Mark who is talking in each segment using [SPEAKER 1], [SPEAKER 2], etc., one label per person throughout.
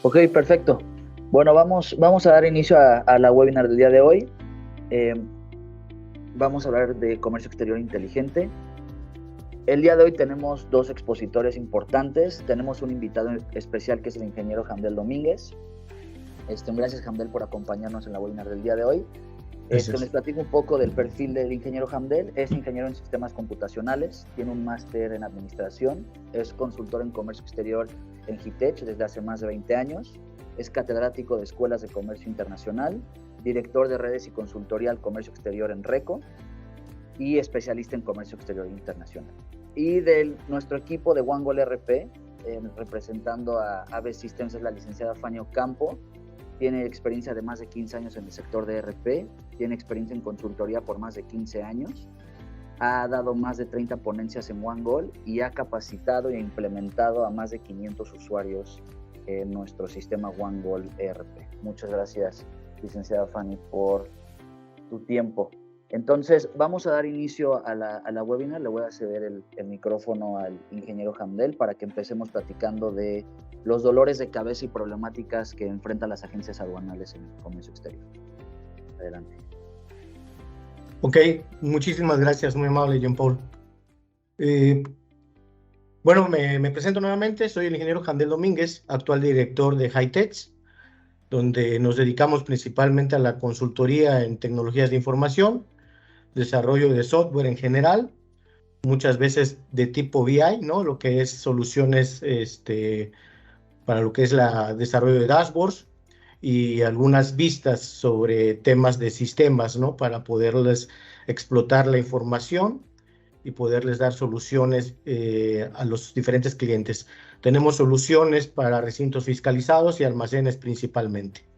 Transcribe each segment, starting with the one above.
[SPEAKER 1] Ok, perfecto. Bueno, vamos a dar inicio a la webinar del día de hoy. Vamos a hablar de comercio exterior inteligente. El día de hoy tenemos dos expositores importantes. Tenemos un invitado especial que es el ingeniero Hamdel Domínguez. Gracias, Hamdel, por acompañarnos en la webinar del día de hoy. Les platico un poco del perfil del ingeniero Hamdel. Es ingeniero en sistemas computacionales, tiene un máster en administración, es consultor en comercio exterior en Hitech desde hace más de 20 años, es catedrático de escuelas de comercio internacional, director de redes y consultoría al comercio exterior en RECO y especialista en comercio exterior internacional. Y de nuestro equipo de OneGoal RP, representando a AB Systems, es la licenciada Fanny Ocampo. Tiene experiencia de más de 15 años en el sector de ERP, tiene experiencia en consultoría por más de 15 años, ha dado más de 30 ponencias en OneGoal y ha capacitado e implementado a más de 500 usuarios en nuestro sistema OneGoal ERP. Muchas gracias, licenciada Fanny, por tu tiempo. Entonces, vamos a dar inicio a la webinar. Le voy a ceder el micrófono al ingeniero Hamdel para que empecemos platicando de los dolores de cabeza y problemáticas que enfrentan las agencias aduanales en el comercio exterior. Adelante.
[SPEAKER 2] Ok, muchísimas gracias, muy amable, John Paul. Bueno, me presento nuevamente, soy el ingeniero Hamdel Domínguez, actual director de Hitech, donde nos dedicamos principalmente a la consultoría en tecnologías de información, desarrollo de software en general, muchas veces de tipo BI, ¿no? Lo que es soluciones para lo que es el desarrollo de dashboards y algunas vistas sobre temas de sistemas, ¿no? Para poderles explotar la información y poderles dar soluciones a los diferentes clientes. Tenemos soluciones para recintos fiscalizados y almacenes principalmente.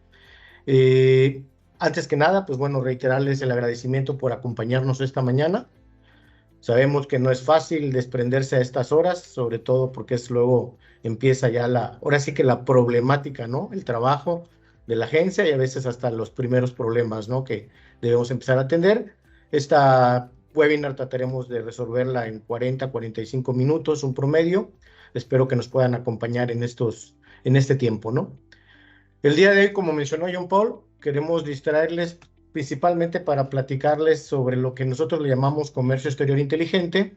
[SPEAKER 2] Antes que nada, pues bueno, reiterarles el agradecimiento por acompañarnos esta mañana. Sabemos que no es fácil desprenderse a estas horas, sobre todo porque luego empieza ya ahora sí que la problemática, ¿no? El trabajo de la agencia y a veces hasta los primeros problemas, ¿no? Que debemos empezar a atender. Esta webinar trataremos de resolverla en 45 minutos, un promedio. Espero que nos puedan acompañar en este tiempo, ¿no? El día de hoy, como mencionó John Paul, queremos distraerles principalmente para platicarles sobre lo que nosotros le llamamos comercio exterior inteligente,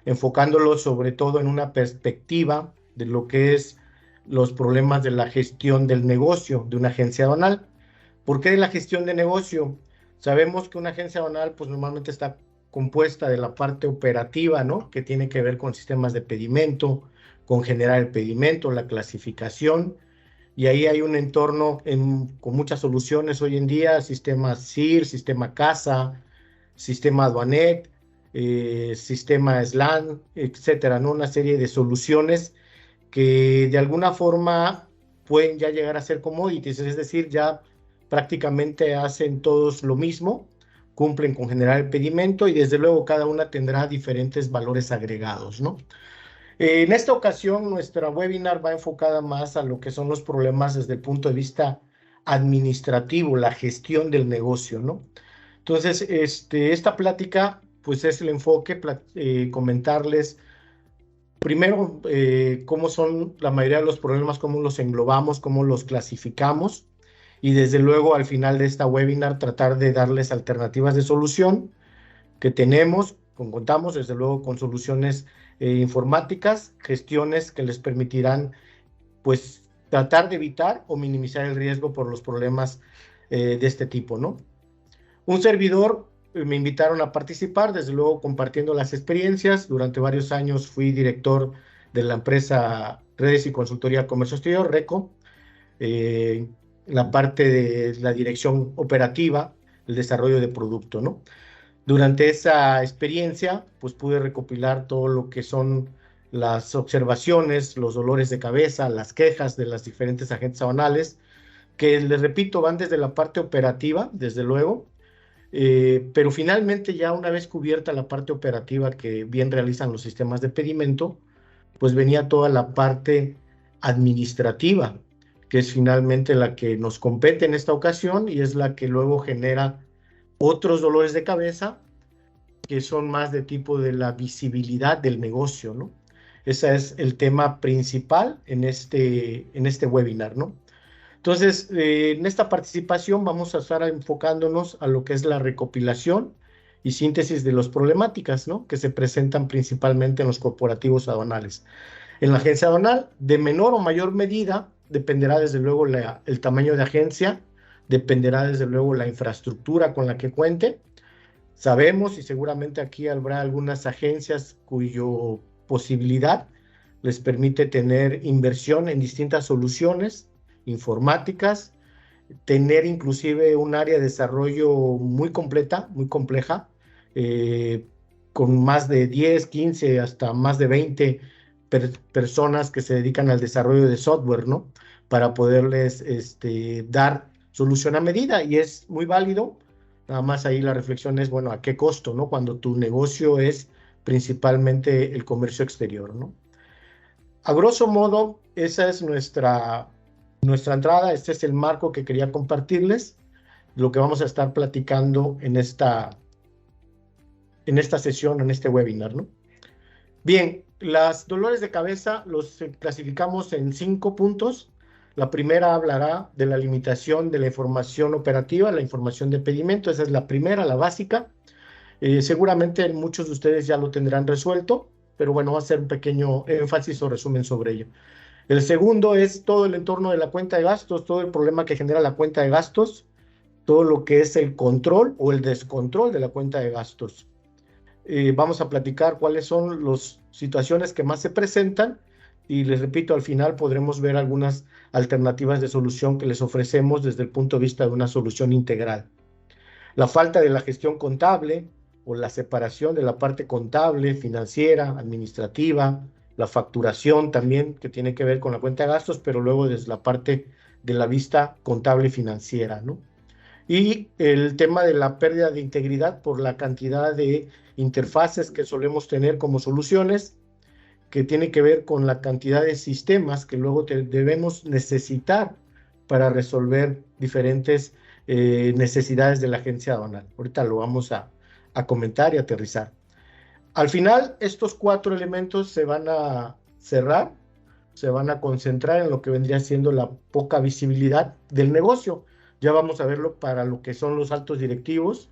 [SPEAKER 2] enfocándolo sobre todo en una perspectiva de lo que es los problemas de la gestión del negocio de una agencia aduanal. ¿Por qué de la gestión de negocio? Sabemos que una agencia aduanal pues normalmente está compuesta de la parte operativa, ¿no? Que tiene que ver con sistemas de pedimento, con generar el pedimento, la clasificación, y ahí hay un entorno con muchas soluciones hoy en día, sistema SIR, sistema CASA, sistema Aduanet, sistema SLAN, etcétera, ¿no? Una serie de soluciones que de alguna forma pueden ya llegar a ser commodities, es decir, ya prácticamente hacen todos lo mismo, cumplen con generar el pedimento y desde luego cada una tendrá diferentes valores agregados, ¿no? En esta ocasión, nuestra webinar va enfocada más a lo que son los problemas desde el punto de vista administrativo, la gestión del negocio, ¿no? Entonces, esta plática, pues es el enfoque, comentarles primero cómo son la mayoría de los problemas, cómo los englobamos, cómo los clasificamos, y desde luego al final de esta webinar tratar de darles alternativas de solución que contamos desde luego con soluciones informáticas, gestiones que les permitirán pues tratar de evitar o minimizar el riesgo por los problemas de este tipo, ¿no? Un servidor me invitaron a participar, desde luego compartiendo las experiencias. Durante varios años fui director de la empresa Redes y Consultoría Comercio Exterior, RECO, la parte de la dirección operativa, el desarrollo de producto, ¿no? Durante esa experiencia, pues pude recopilar todo lo que son las observaciones, los dolores de cabeza, las quejas de las diferentes agentes aduanales, que les repito, van desde la parte operativa, desde luego, pero finalmente ya una vez cubierta la parte operativa que bien realizan los sistemas de pedimento, pues venía toda la parte administrativa, que es finalmente la que nos compete en esta ocasión y es la que luego genera otros dolores de cabeza que son más de tipo de la visibilidad del negocio, ¿no? Ese es el tema principal en este webinar, ¿no? Entonces, en esta participación vamos a estar enfocándonos a lo que es la recopilación y síntesis de las problemáticas, ¿no?, que se presentan principalmente en los corporativos aduanales. En la agencia aduanal, de menor o mayor medida, dependerá desde luego el tamaño de agencia, dependerá desde luego la infraestructura con la que cuente. Sabemos, y seguramente aquí habrá algunas agencias cuyo posibilidad les permite tener inversión en distintas soluciones informáticas, tener inclusive un área de desarrollo muy completa, muy compleja, con más de 10, 15, hasta más de 20 personas que se dedican al desarrollo de software, ¿no?, para poderles dar solución a medida, y es muy válido. Nada más ahí la reflexión es, bueno, ¿a qué costo, no?, cuando tu negocio es principalmente el comercio exterior, ¿no? A grosso modo, esa es nuestra entrada. Este es el marco que quería compartirles, lo que vamos a estar platicando en esta sesión, en este webinar, ¿no? Bien, los dolores de cabeza los clasificamos en 5 puntos. La primera hablará de la limitación de la información operativa, la información de pedimento. Esa es la primera, la básica. Seguramente muchos de ustedes ya lo tendrán resuelto, pero bueno, va a ser un pequeño énfasis o resumen sobre ello. El segundo es todo el entorno de la cuenta de gastos, todo el problema que genera la cuenta de gastos, todo lo que es el control o el descontrol de la cuenta de gastos. Vamos a platicar cuáles son las situaciones que más se presentan, y les repito, al final podremos ver algunas alternativas de solución que les ofrecemos desde el punto de vista de una solución integral. La falta de la gestión contable o la separación de la parte contable, financiera, administrativa, la facturación también, que tiene que ver con la cuenta de gastos, pero luego desde la parte de la vista contable y financiera, ¿no? Y el tema de la pérdida de integridad por la cantidad de interfaces que solemos tener como soluciones, que tiene que ver con la cantidad de sistemas que luego debemos necesitar para resolver diferentes necesidades de la agencia aduanal. Ahorita lo vamos a comentar y aterrizar. Al final, estos 4 elementos se van a cerrar, se van a concentrar en lo que vendría siendo la poca visibilidad del negocio. Ya vamos a verlo para lo que son los altos directivos,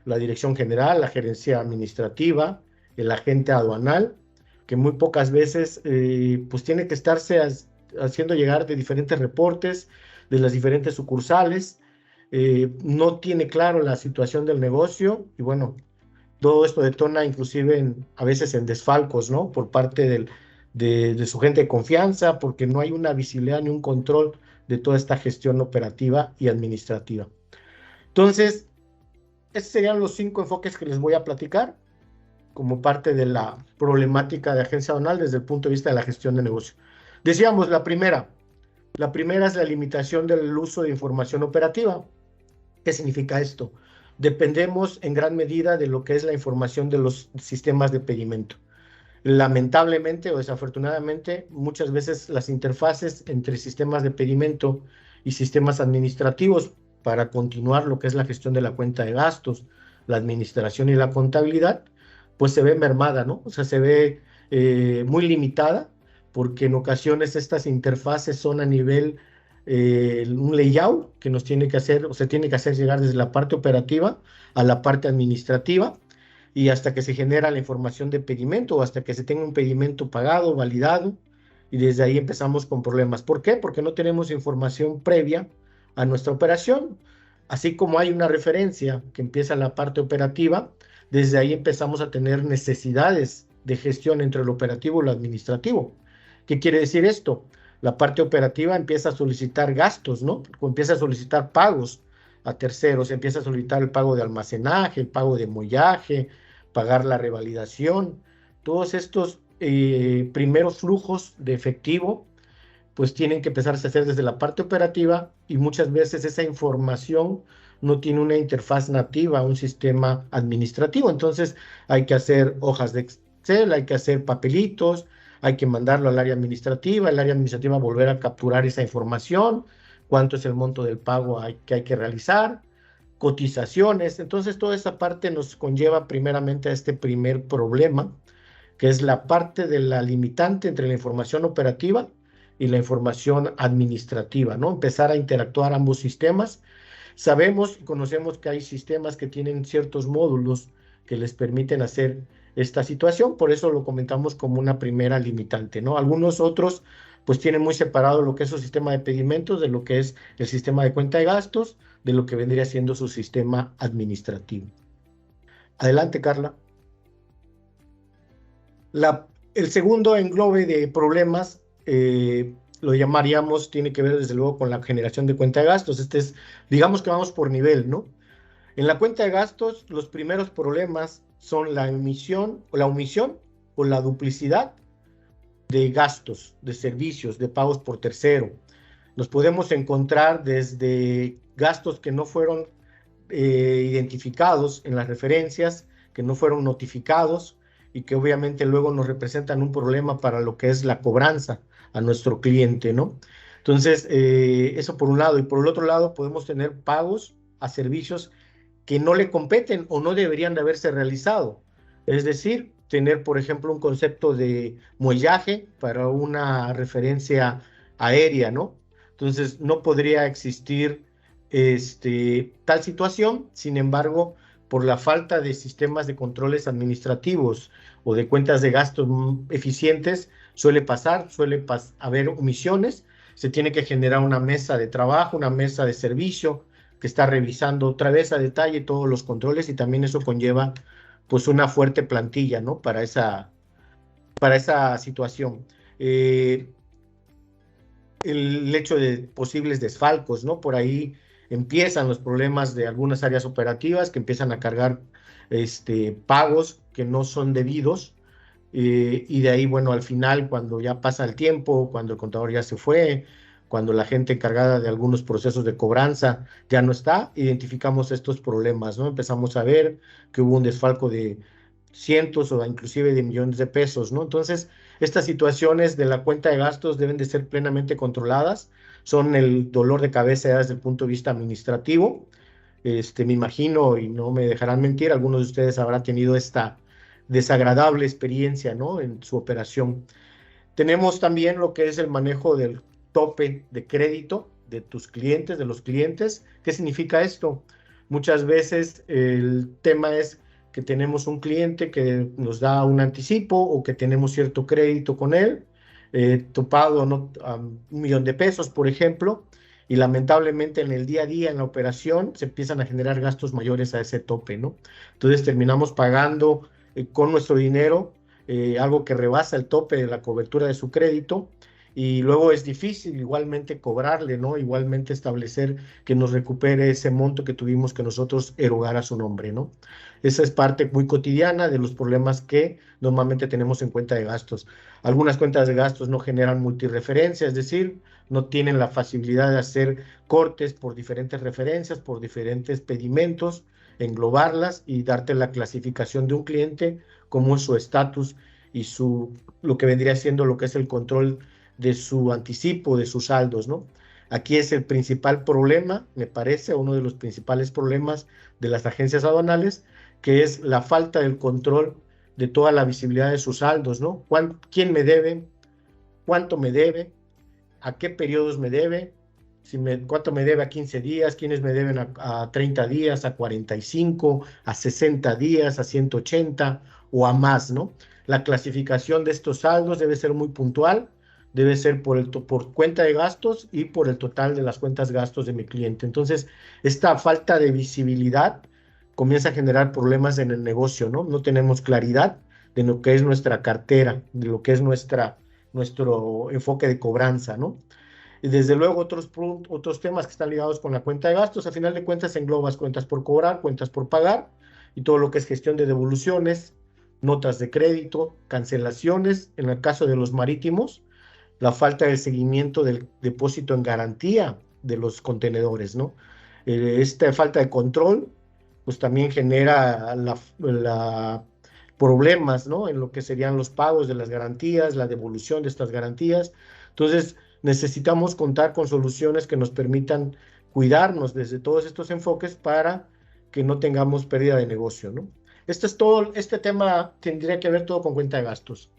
[SPEAKER 2] la dirección general, la gerencia administrativa, el agente aduanal, que muy pocas veces pues tiene que estarse haciendo llegar de diferentes reportes de las diferentes sucursales, no tiene claro la situación del negocio, y bueno, todo esto detona inclusive a veces en desfalcos, ¿no?, por parte de su gente de confianza, porque no hay una visibilidad ni un control de toda esta gestión operativa y administrativa. Entonces, estos serían los 5 enfoques que les voy a platicar como parte de la problemática de agencia aduanal desde el punto de vista de la gestión de negocio. Decíamos, la primera es la limitación del uso de información operativa. ¿Qué significa esto? Dependemos en gran medida de lo que es la información de los sistemas de pedimento. Lamentablemente o desafortunadamente, muchas veces las interfaces entre sistemas de pedimento y sistemas administrativos para continuar lo que es la gestión de la cuenta de gastos, la administración y la contabilidad, pues se ve mermada, ¿no? O sea, se ve muy limitada, porque en ocasiones estas interfaces son a nivel un layout que nos tiene que hacer, o se tiene que hacer llegar desde la parte operativa a la parte administrativa, y hasta que se genera la información de pedimento o hasta que se tenga un pedimento pagado, validado, y desde ahí empezamos con problemas. ¿Por qué? Porque no tenemos información previa a nuestra operación. Así como hay una referencia que empieza la parte operativa, desde ahí empezamos a tener necesidades de gestión entre lo operativo y lo administrativo. ¿Qué quiere decir esto? La parte operativa empieza a solicitar gastos, ¿no? O empieza a solicitar pagos a terceros, empieza a solicitar el pago de almacenaje, el pago de mollaje, pagar la revalidación. Todos estos primeros flujos de efectivo pues tienen que empezarse a hacer desde la parte operativa, y muchas veces esa información no tiene una interfaz nativa, un sistema administrativo. Entonces hay que hacer hojas de Excel, hay que hacer papelitos, hay que mandarlo al área administrativa, el área administrativa volver a capturar esa información, cuánto es el monto del pago que hay que realizar, cotizaciones. Entonces toda esa parte nos conlleva primeramente a este primer problema, que es la parte de la limitante entre la información operativa y la información administrativa, ¿no? Empezar a interactuar ambos sistemas. Sabemos y conocemos que hay sistemas que tienen ciertos módulos que les permiten hacer esta situación, por eso lo comentamos como una primera limitante, ¿no? Algunos otros pues tienen muy separado lo que es su sistema de pedimentos de lo que es el sistema de cuenta de gastos, de lo que vendría siendo su sistema administrativo. Adelante, Carla. El segundo englobe de problemas lo llamaríamos, tiene que ver desde luego con la generación de cuenta de gastos. Digamos que vamos por nivel, ¿no? En la cuenta de gastos, los primeros problemas son la omisión o la duplicidad de gastos, de servicios, de pagos por tercero. Nos podemos encontrar desde gastos que no fueron identificados en las referencias, que no fueron notificados y que obviamente luego nos representan un problema para lo que es la cobranza a nuestro cliente, ¿no? Entonces, eso por un lado. Y por el otro lado, podemos tener pagos a servicios que no le competen o no deberían de haberse realizado. Es decir, tener, por ejemplo, un concepto de muellaje para una referencia aérea, ¿no? Entonces, no podría existir tal situación, sin embargo, por la falta de sistemas de controles administrativos o de cuentas de gastos eficientes, suele haber omisiones, se tiene que generar una mesa de trabajo, una mesa de servicio, que está revisando otra vez a detalle todos los controles y también eso conlleva pues una fuerte plantilla, ¿no? Para esa situación. El hecho de posibles desfalcos, ¿no? Por ahí empiezan los problemas de algunas áreas operativas que empiezan a cargar pagos que no son debidos y de ahí, bueno, al final, cuando ya pasa el tiempo, cuando el contador ya se fue, cuando la gente encargada de algunos procesos de cobranza ya no está, identificamos estos problemas, ¿no? Empezamos a ver que hubo un desfalco de cientos o inclusive de millones de pesos, ¿no? Entonces, estas situaciones de la cuenta de gastos deben de ser plenamente controladas, son el dolor de cabeza desde el punto de vista administrativo. Me imagino, y no me dejarán mentir, algunos de ustedes habrán tenido esta desagradable experiencia, ¿no? En su operación. Tenemos también lo que es el manejo del tope de crédito de tus clientes, de los clientes. ¿Qué significa esto? Muchas veces el tema es que tenemos un cliente que nos da un anticipo o que tenemos cierto crédito con él, topado, ¿no? A 1,000,000 de pesos, por ejemplo, y lamentablemente en el día a día, en la operación, se empiezan a generar gastos mayores a ese tope, ¿no? Entonces terminamos pagando con nuestro dinero algo que rebasa el tope de la cobertura de su crédito y luego es difícil igualmente cobrarle, ¿no? Igualmente establecer que nos recupere ese monto que tuvimos que nosotros erogar a su nombre, ¿no? Esa es parte muy cotidiana de los problemas que normalmente tenemos en cuenta de gastos. Algunas cuentas de gastos no generan multireferencia, es decir, no tienen la facilidad de hacer cortes por diferentes referencias, por diferentes pedimentos, englobarlas y darte la clasificación de un cliente, como es su estatus y lo que vendría siendo lo que es el control de su anticipo, de sus saldos, ¿no? Aquí es el principal problema, me parece, uno de los principales problemas de las agencias aduanales, que es la falta del control de toda la visibilidad de sus saldos, ¿no? ¿Quién me debe? ¿Cuánto me debe? ¿A qué periodos me debe? ¿Cuánto me debe a 15 días? ¿Quiénes me deben a 30 días, a 45, a 60 días, a 180 o a más, ¿no? La clasificación de estos saldos debe ser muy puntual, debe ser por cuenta de gastos y por el total de las cuentas gastos de mi cliente. Entonces, esta falta de visibilidad comienza a generar problemas en el negocio, ¿no? No tenemos claridad de lo que es nuestra cartera, de lo que es nuestro enfoque de cobranza, ¿no? Y desde luego otros temas que están ligados con la cuenta de gastos, a final de cuentas englobas cuentas por cobrar, cuentas por pagar y todo lo que es gestión de devoluciones, notas de crédito, cancelaciones, en el caso de los marítimos, la falta de seguimiento del depósito en garantía de los contenedores, ¿no? Esta falta de control, pues también genera problemas, ¿no? En lo que serían los pagos de las garantías, la devolución de estas garantías. Entonces, necesitamos contar con soluciones que nos permitan cuidarnos desde todos estos enfoques para que no tengamos pérdida de negocio, ¿no? Esto es todo, este tema tendría que ver todo con cuenta de gastos.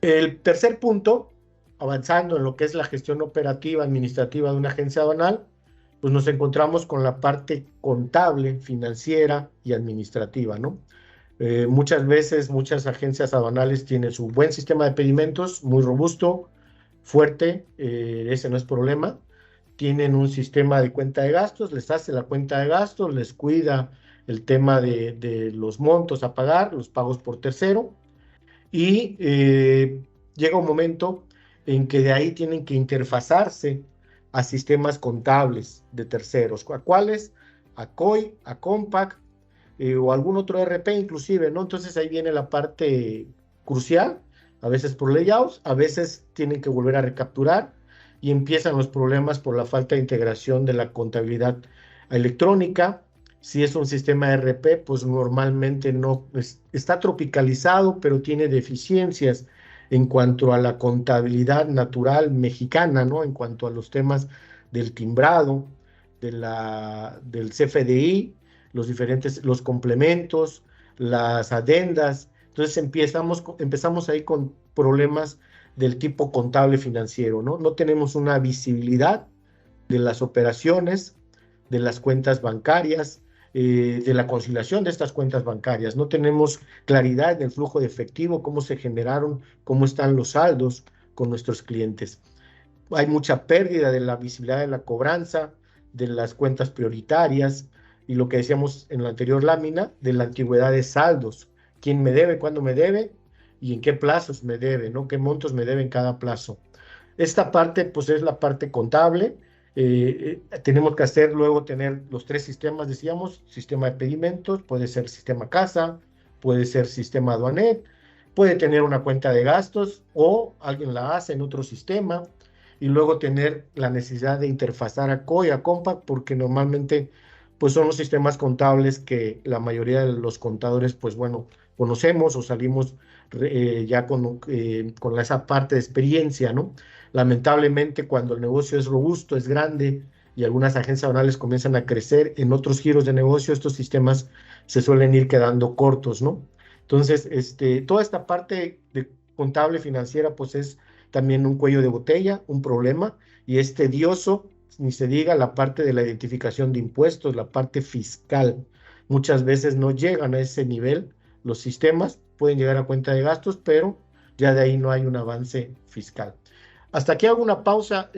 [SPEAKER 2] El tercer punto, avanzando en lo que es la gestión operativa administrativa de una agencia aduanal, pues nos encontramos con la parte contable, financiera y administrativa, ¿no? Muchas veces, muchas agencias aduanales tienen su buen sistema de pedimentos, muy robusto, fuerte, ese no es problema. Tienen un sistema de cuenta de gastos, les hace la cuenta de gastos, les cuida el tema de los montos a pagar, los pagos por tercero, y llega un momento en que de ahí tienen que interfazarse a sistemas contables de terceros. ¿A cuáles? A COI, a Compact, o algún otro RP inclusive, ¿no? Entonces ahí viene la parte crucial, a veces por layouts, a veces tienen que volver a recapturar y empiezan los problemas por la falta de integración de la contabilidad electrónica. Si es un sistema RP, pues normalmente no está tropicalizado, pero tiene deficiencias en cuanto a la contabilidad natural mexicana, ¿no? En cuanto a los temas del timbrado, del CFDI, los complementos, las adendas. Entonces empezamos ahí con problemas del tipo contable financiero, ¿no? No tenemos una visibilidad de las operaciones, de las cuentas bancarias, de la conciliación de estas cuentas bancarias. No tenemos claridad en el flujo de efectivo, cómo se generaron, cómo están los saldos con nuestros clientes. Hay mucha pérdida de la visibilidad de la cobranza, de las cuentas prioritarias y lo que decíamos en la anterior lámina, de la antigüedad de saldos. ¿Quién me debe, cuándo me debe y en qué plazos me debe, ¿no? ¿Qué montos me debe en cada plazo? Esta parte, pues, es la parte contable. Tenemos que luego tener los tres sistemas, decíamos, sistema de pedimentos, puede ser sistema casa, puede ser sistema aduanet, puede tener una cuenta de gastos o alguien la hace en otro sistema, y luego tener la necesidad de interfazar a COI, a Compact, porque normalmente pues son los sistemas contables que la mayoría de los contadores, pues bueno, conocemos o salimos ya con esa parte de experiencia, ¿no? Lamentablemente, cuando el negocio es robusto, es grande y algunas agencias aduanales comienzan a crecer, en otros giros de negocio estos sistemas se suelen ir quedando cortos, ¿no? Entonces, toda esta parte de contable financiera, pues es también un cuello de botella, un problema, y es tedioso, ni se diga la parte de la identificación de impuestos, la parte fiscal. Muchas veces no llegan a ese nivel los sistemas, pueden llegar a cuenta de gastos, pero ya de ahí no hay un avance fiscal. Hasta aquí hago una pausa.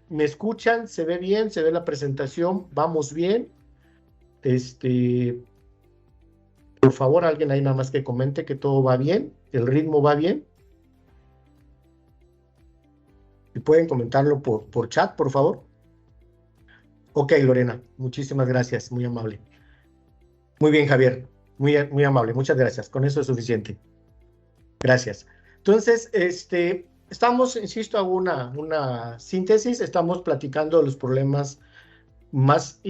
[SPEAKER 2] ¿Me escuchan? ¿Se ve bien? ¿Se ve la presentación? ¿Vamos bien? Por favor, alguien ahí nada más que comente que todo va bien, el ritmo va bien. Y pueden comentarlo por chat, por favor. Ok, Lorena, muchísimas gracias, muy amable. Muy bien, Javier, muy, muy amable, muchas gracias. Con eso es suficiente. Gracias. Entonces, estamos, insisto, hago una síntesis, estamos platicando de los problemas más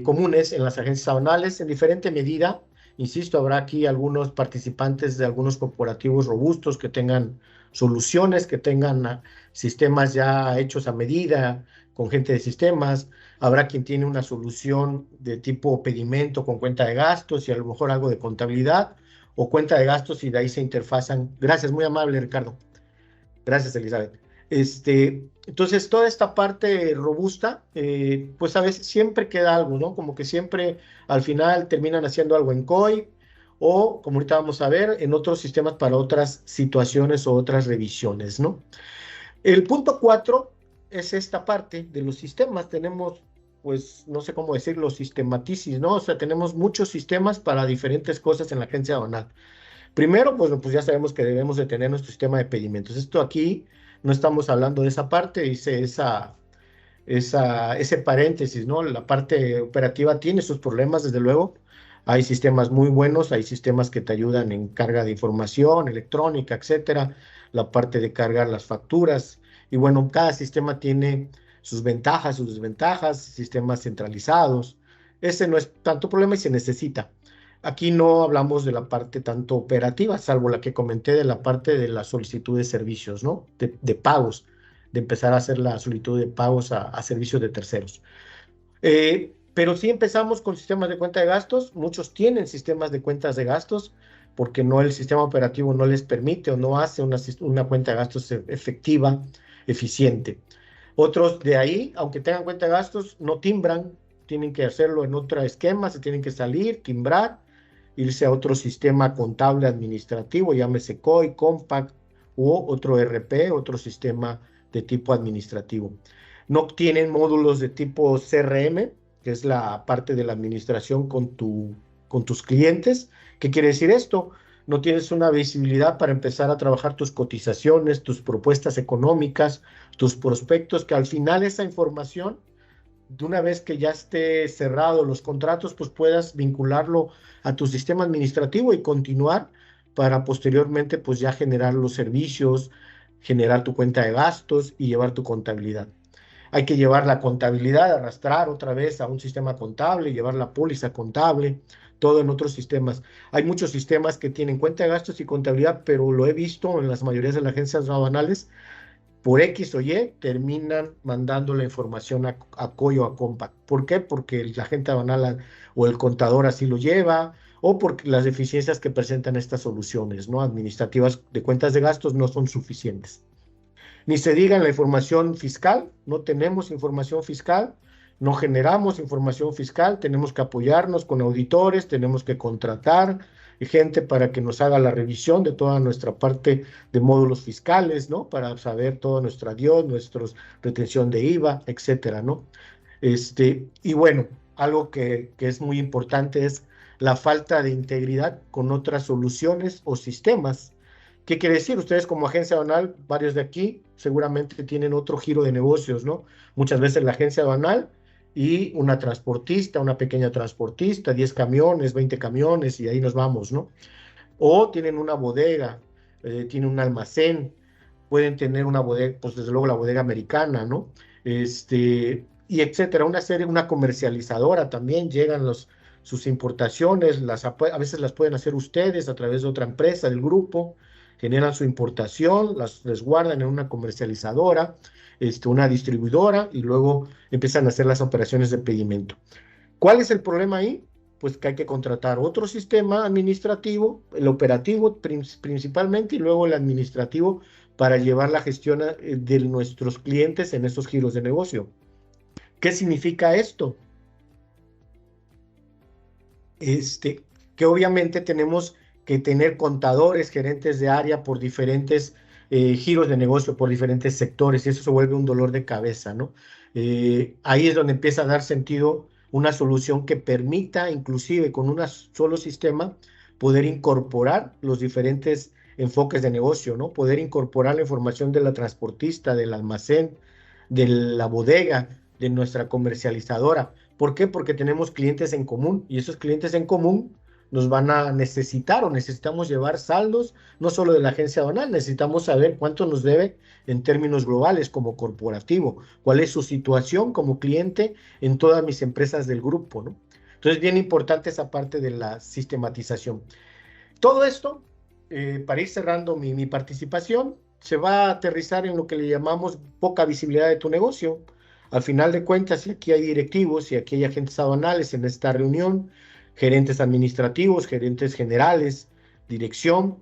[SPEAKER 2] comunes en las agencias aduanales en diferente medida. Insisto, habrá aquí algunos participantes de algunos corporativos robustos que tengan soluciones, que tengan sistemas ya hechos a medida con gente de sistemas. Habrá quien tiene una solución de tipo pedimento con cuenta de gastos y a lo mejor algo de contabilidad o cuenta de gastos y de ahí se interfazan. Gracias, muy amable, Ricardo. Gracias, Elizabeth. Entonces, toda esta parte robusta, pues a veces siempre queda algo, ¿no? Como que siempre al final terminan haciendo algo en COI o, como ahorita vamos a ver, en otros sistemas para otras situaciones o otras revisiones, ¿no? El punto 4 es esta parte de los sistemas. Tenemos, pues, no sé cómo decirlo, sistematicis, ¿no? O sea, tenemos muchos sistemas para diferentes cosas en la agencia aduanal. Primero, pues ya sabemos que debemos de tener nuestro sistema de pedimentos. Esto aquí no estamos hablando de esa parte, dice ese paréntesis, ¿no? La parte operativa tiene sus problemas, desde luego. Hay sistemas muy buenos, hay sistemas que te ayudan en carga de información electrónica, etcétera, la parte de cargar las facturas. Y bueno, cada sistema tiene sus ventajas, sus desventajas, sistemas centralizados. Ese no es tanto problema y se necesita. Aquí no hablamos de la parte tanto operativa, salvo la que comenté de la parte de la solicitud de servicios, ¿no? De pagos, de empezar a hacer la solicitud de pagos a servicios de terceros. Pero sí empezamos con sistemas de cuenta de gastos. Muchos tienen sistemas de cuentas de gastos porque no, el sistema operativo no les permite o no hace una cuenta de gastos efectiva, eficiente. Otros de ahí, aunque tengan cuenta de gastos, no timbran, tienen que hacerlo en otro esquema, se tienen que salir, timbrar, irse a otro sistema contable administrativo, llámese COI, Compact u otro RP, otro sistema de tipo administrativo. No tienen módulos de tipo CRM, que es la parte de la administración con tus clientes. ¿Qué quiere decir esto? No tienes una visibilidad para empezar a trabajar tus cotizaciones, tus propuestas económicas, tus prospectos, que al final esa información, de una vez que ya esté cerrado los contratos, pues puedas vincularlo a tu sistema administrativo y continuar para posteriormente pues ya generar los servicios, generar tu cuenta de gastos y llevar tu contabilidad. Hay que llevar la contabilidad, arrastrar otra vez a un sistema contable, llevar la póliza contable, todo en otros sistemas. Hay muchos sistemas que tienen cuenta de gastos y contabilidad, pero lo he visto en las mayorías de las agencias aduanales, por X o Y, terminan mandando la información a COI o a Compact. ¿Por qué? Porque el agente aduanal o el contador así lo lleva, o porque las deficiencias que presentan estas soluciones, ¿no?, administrativas de cuentas de gastos no son suficientes. Ni se diga en la información fiscal, no tenemos información fiscal, no generamos información fiscal, tenemos que apoyarnos con auditores, tenemos que contratar gente para que nos haga la revisión de toda nuestra parte de módulos fiscales, ¿no? Para saber toda nuestra DIO, nuestra retención de IVA, etcétera, ¿no? Y bueno, algo que es muy importante es la falta de integridad con otras soluciones o sistemas. ¿Qué quiere decir? Ustedes como agencia aduanal, varios de aquí, seguramente tienen otro giro de negocios, ¿no? Muchas veces la agencia aduanal y una transportista, una pequeña transportista, 10 camiones, 20 camiones y ahí nos vamos, ¿no? O tienen una bodega, tienen un almacén, pueden tener una bodega, pues desde luego la bodega americana, ¿no? Y etcétera, una comercializadora también, llegan sus importaciones, a veces las pueden hacer ustedes a través de otra empresa, del grupo, generan su importación, las resguardan en una comercializadora, una distribuidora, y luego empiezan a hacer las operaciones de pedimento. ¿Cuál es el problema ahí? Pues que hay que contratar otro sistema administrativo, el operativo principalmente, y luego el administrativo para llevar la gestión de nuestros clientes en esos giros de negocio. ¿Qué significa esto? Que obviamente tenemos que tener contadores, gerentes de área por diferentes giros de negocio, por diferentes sectores, y eso se vuelve un dolor de cabeza, ¿no? Ahí es donde empieza a dar sentido una solución que permita, inclusive con un solo sistema, poder incorporar los diferentes enfoques de negocio, ¿no? Poder incorporar la información de la transportista, del almacén, de la bodega, de nuestra comercializadora. ¿Por qué? Porque tenemos clientes en común, y esos clientes en común nos van a necesitar, o necesitamos llevar saldos, no solo de la agencia aduanal, necesitamos saber cuánto nos debe en términos globales como corporativo, cuál es su situación como cliente en todas mis empresas del grupo, ¿no? Entonces, bien importante esa parte de la sistematización. Todo esto, para ir cerrando mi participación, se va a aterrizar en lo que le llamamos poca visibilidad de tu negocio. Al final de cuentas, si aquí hay directivos, si aquí hay agentes aduanales en esta reunión, gerentes administrativos, gerentes generales, dirección,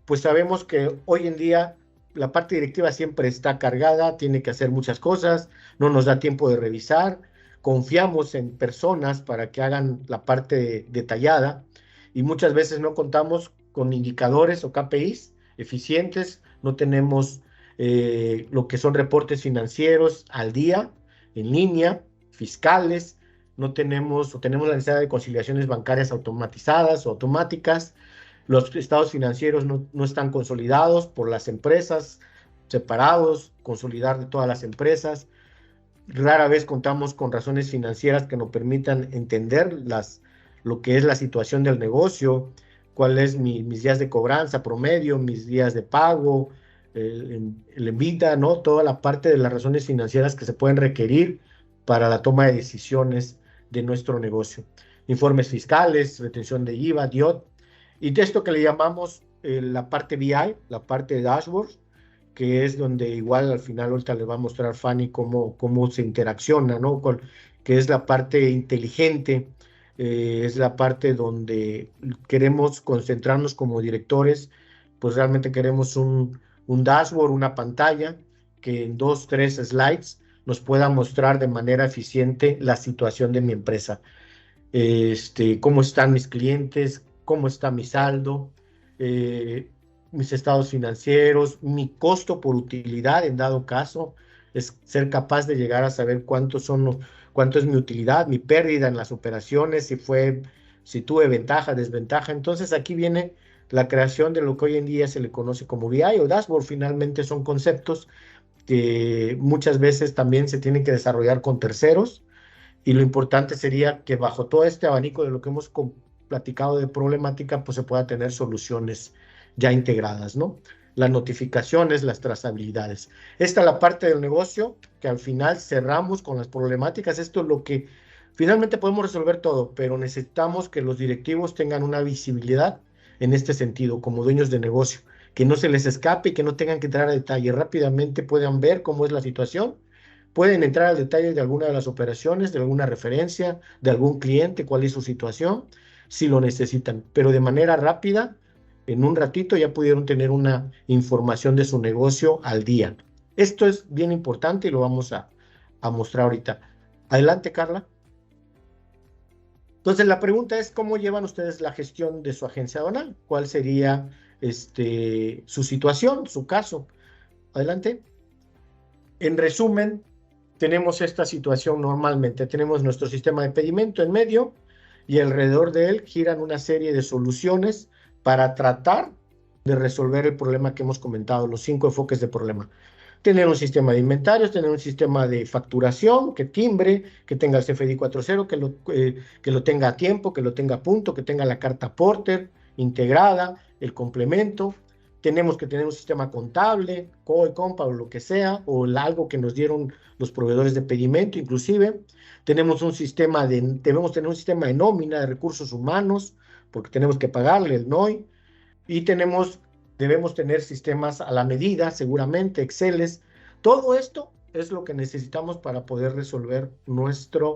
[SPEAKER 2] pues sabemos que hoy en día la parte directiva siempre está cargada, tiene que hacer muchas cosas, no nos da tiempo de revisar, confiamos en personas para que hagan la parte detallada, y muchas veces no contamos con indicadores o KPIs eficientes, no tenemos lo que son reportes financieros al día, en línea, fiscales, no tenemos o tenemos la necesidad de conciliaciones bancarias automatizadas o automáticas, los estados financieros no están consolidados por las empresas, separados, consolidar de todas las empresas, rara vez contamos con razones financieras que nos permitan entender lo que es la situación del negocio, cuál es mis días de cobranza promedio, mis días de pago, el EBITDA, ¿no? Toda la parte de las razones financieras que se pueden requerir para la toma de decisiones de nuestro negocio. Informes fiscales, retención de IVA, DIOT, y de esto que le llamamos la parte BI, la parte de dashboards, que es donde igual al final ahorita le va a mostrar Fanny cómo se interacciona, ¿no? Que es la parte inteligente, es la parte donde queremos concentrarnos como directores, pues realmente queremos un dashboard, una pantalla que en 2, 3 slides nos pueda mostrar de manera eficiente la situación de mi empresa. Cómo están mis clientes, cómo está mi saldo, eh, mis estados financieros, mi costo por utilidad en dado caso, es ser capaz de llegar a saber cuánto es mi utilidad, mi pérdida en las operaciones, si tuve ventaja, desventaja. Entonces aquí viene la creación de lo que hoy en día se le conoce como BI o dashboard. Finalmente son conceptos que muchas veces también se tienen que desarrollar con terceros, y lo importante sería que bajo todo este abanico de lo que hemos platicado de problemática, pues se pueda tener soluciones ya integradas, ¿no? Las notificaciones, las trazabilidades. Esta es la parte del negocio que al final cerramos con las problemáticas. Esto es lo que finalmente podemos resolver todo, pero necesitamos que los directivos tengan una visibilidad en este sentido, como dueños de negocio, que no se les escape y que no tengan que entrar a detalle. Rápidamente puedan ver cómo es la situación. Pueden entrar al detalle de alguna de las operaciones, de alguna referencia, de algún cliente, cuál es su situación, si lo necesitan, pero de manera rápida, en un ratito ya pudieron tener una información de su negocio al día. Esto es bien importante y lo vamos a mostrar ahorita. Adelante, Carla. Entonces, la pregunta es, ¿cómo llevan ustedes la gestión de su agencia aduanal? ¿Cuál sería su situación, su caso? Adelante. En resumen, tenemos esta situación normalmente. Tenemos nuestro sistema de pedimento en medio y alrededor de él giran una serie de soluciones para tratar de resolver el problema que hemos comentado, los 5 enfoques de problema. Tener un sistema de inventarios, tener un sistema de facturación que timbre, que tenga el CFDI 4.0, que lo tenga a tiempo, que lo tenga a punto, que tenga la carta Porter integrada, el complemento. Tenemos que tener un sistema contable, COE, COMPA o lo que sea, o algo que nos dieron los proveedores de pedimento inclusive. Debemos tener un sistema de nómina de recursos humanos, porque tenemos que pagarle el NOI, y debemos tener sistemas a la medida, seguramente, Exceles. Todo esto es lo que necesitamos para poder resolver nuestra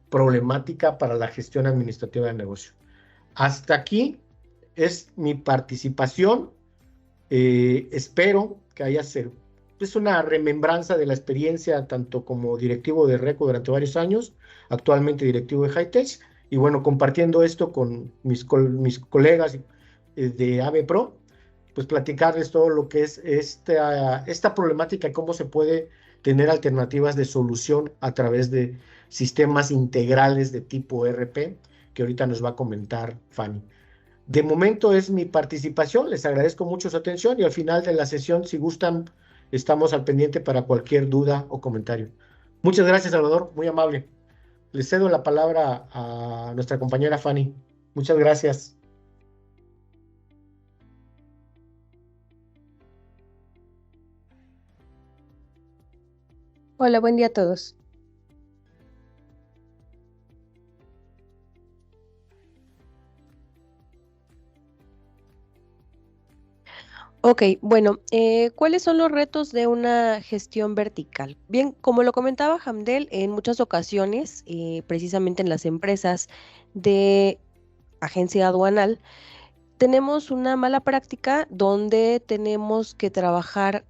[SPEAKER 2] problemática para la gestión administrativa del negocio. Hasta aquí es mi participación. Espero que haya sido una remembranza de la experiencia tanto como directivo de RECO durante varios años, actualmente directivo de Hightech, y bueno, compartiendo esto con mis colegas de AVEPRO, pues platicarles todo lo que es esta problemática y cómo se puede tener alternativas de solución a través de sistemas integrales de tipo ERP, que ahorita nos va a comentar Fanny. De momento es mi participación, les agradezco mucho su atención y al final de la sesión, si gustan, estamos al pendiente para cualquier duda o comentario. Muchas gracias, Salvador, muy amable. Les cedo la palabra a nuestra compañera Fanny. Muchas gracias.
[SPEAKER 3] Hola, buen día a todos. Ok, bueno, ¿cuáles son los retos de una gestión vertical? Bien, como lo comentaba Hamdel, en muchas ocasiones, precisamente en las empresas de agencia aduanal, tenemos una mala práctica donde tenemos que trabajar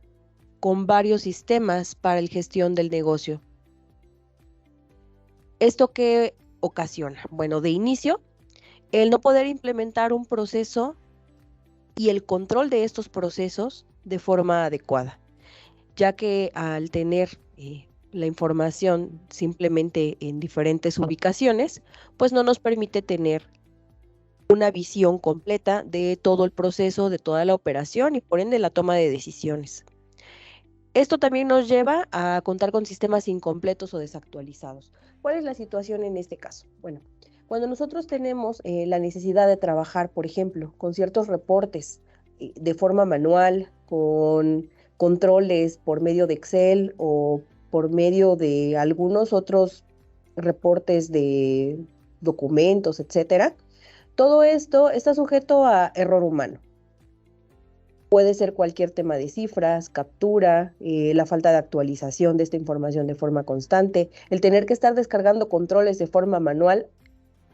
[SPEAKER 3] con varios sistemas para la gestión del negocio. ¿Esto qué ocasiona? Bueno, de inicio, el no poder implementar un proceso y el control de estos procesos de forma adecuada, ya que al tener la información simplemente en diferentes ubicaciones, pues no nos permite tener una visión completa de todo el proceso, de toda la operación y por ende la toma de decisiones. Esto también nos lleva a contar con sistemas incompletos o desactualizados. ¿Cuál es la situación en este caso? Bueno, cuando nosotros tenemos la necesidad de trabajar, por ejemplo, con ciertos reportes de forma manual, con controles por medio de Excel o por medio de algunos otros reportes de documentos, etcétera, todo esto está sujeto a error humano. Puede ser cualquier tema de cifras, captura, la falta de actualización de esta información de forma constante. El tener que estar descargando controles de forma manual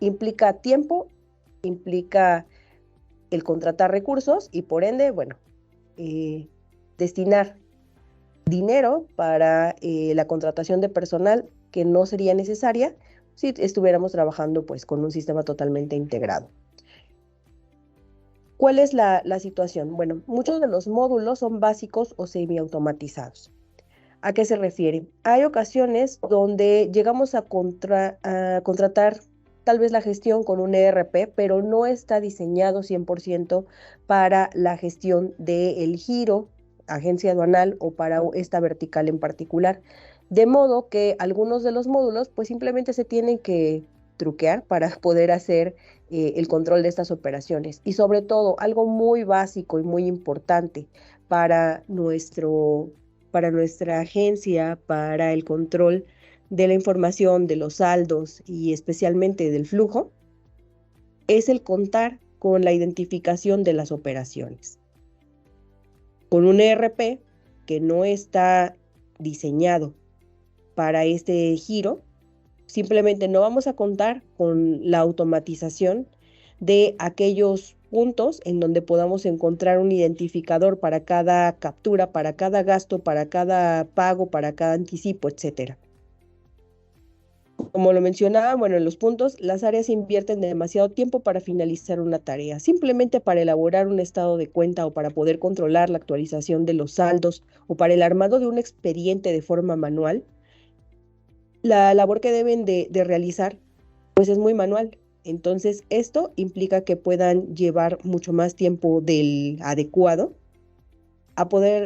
[SPEAKER 3] implica tiempo, implica el contratar recursos y por ende, bueno, destinar dinero para la contratación de personal que no sería necesaria si estuviéramos trabajando pues con un sistema totalmente integrado. ¿Cuál es la situación? Bueno, muchos de los módulos son básicos o semiautomatizados. ¿A qué se refiere? Hay ocasiones donde llegamos a contratar tal vez la gestión con un ERP, pero no está diseñado 100% para la gestión del giro, agencia aduanal o para esta vertical en particular. De modo que algunos de los módulos pues simplemente se tienen que truquear para poder hacer el control de estas operaciones. Y sobre todo, algo muy básico y muy importante para nuestra agencia, para el control de la información, de los saldos y especialmente del flujo, es el contar con la identificación de las operaciones. Con un ERP que no está diseñado para este giro, simplemente no vamos a contar con la automatización de aquellos puntos en donde podamos encontrar un identificador para cada captura, para cada gasto, para cada pago, para cada anticipo, etc. Como lo mencionaba, bueno, en los puntos, las áreas invierten demasiado tiempo para finalizar una tarea. Simplemente para elaborar un estado de cuenta o para poder controlar la actualización de los saldos o para el armado de un expediente de forma manual, la labor que deben de realizar pues es muy manual. Entonces esto implica que puedan llevar mucho más tiempo del adecuado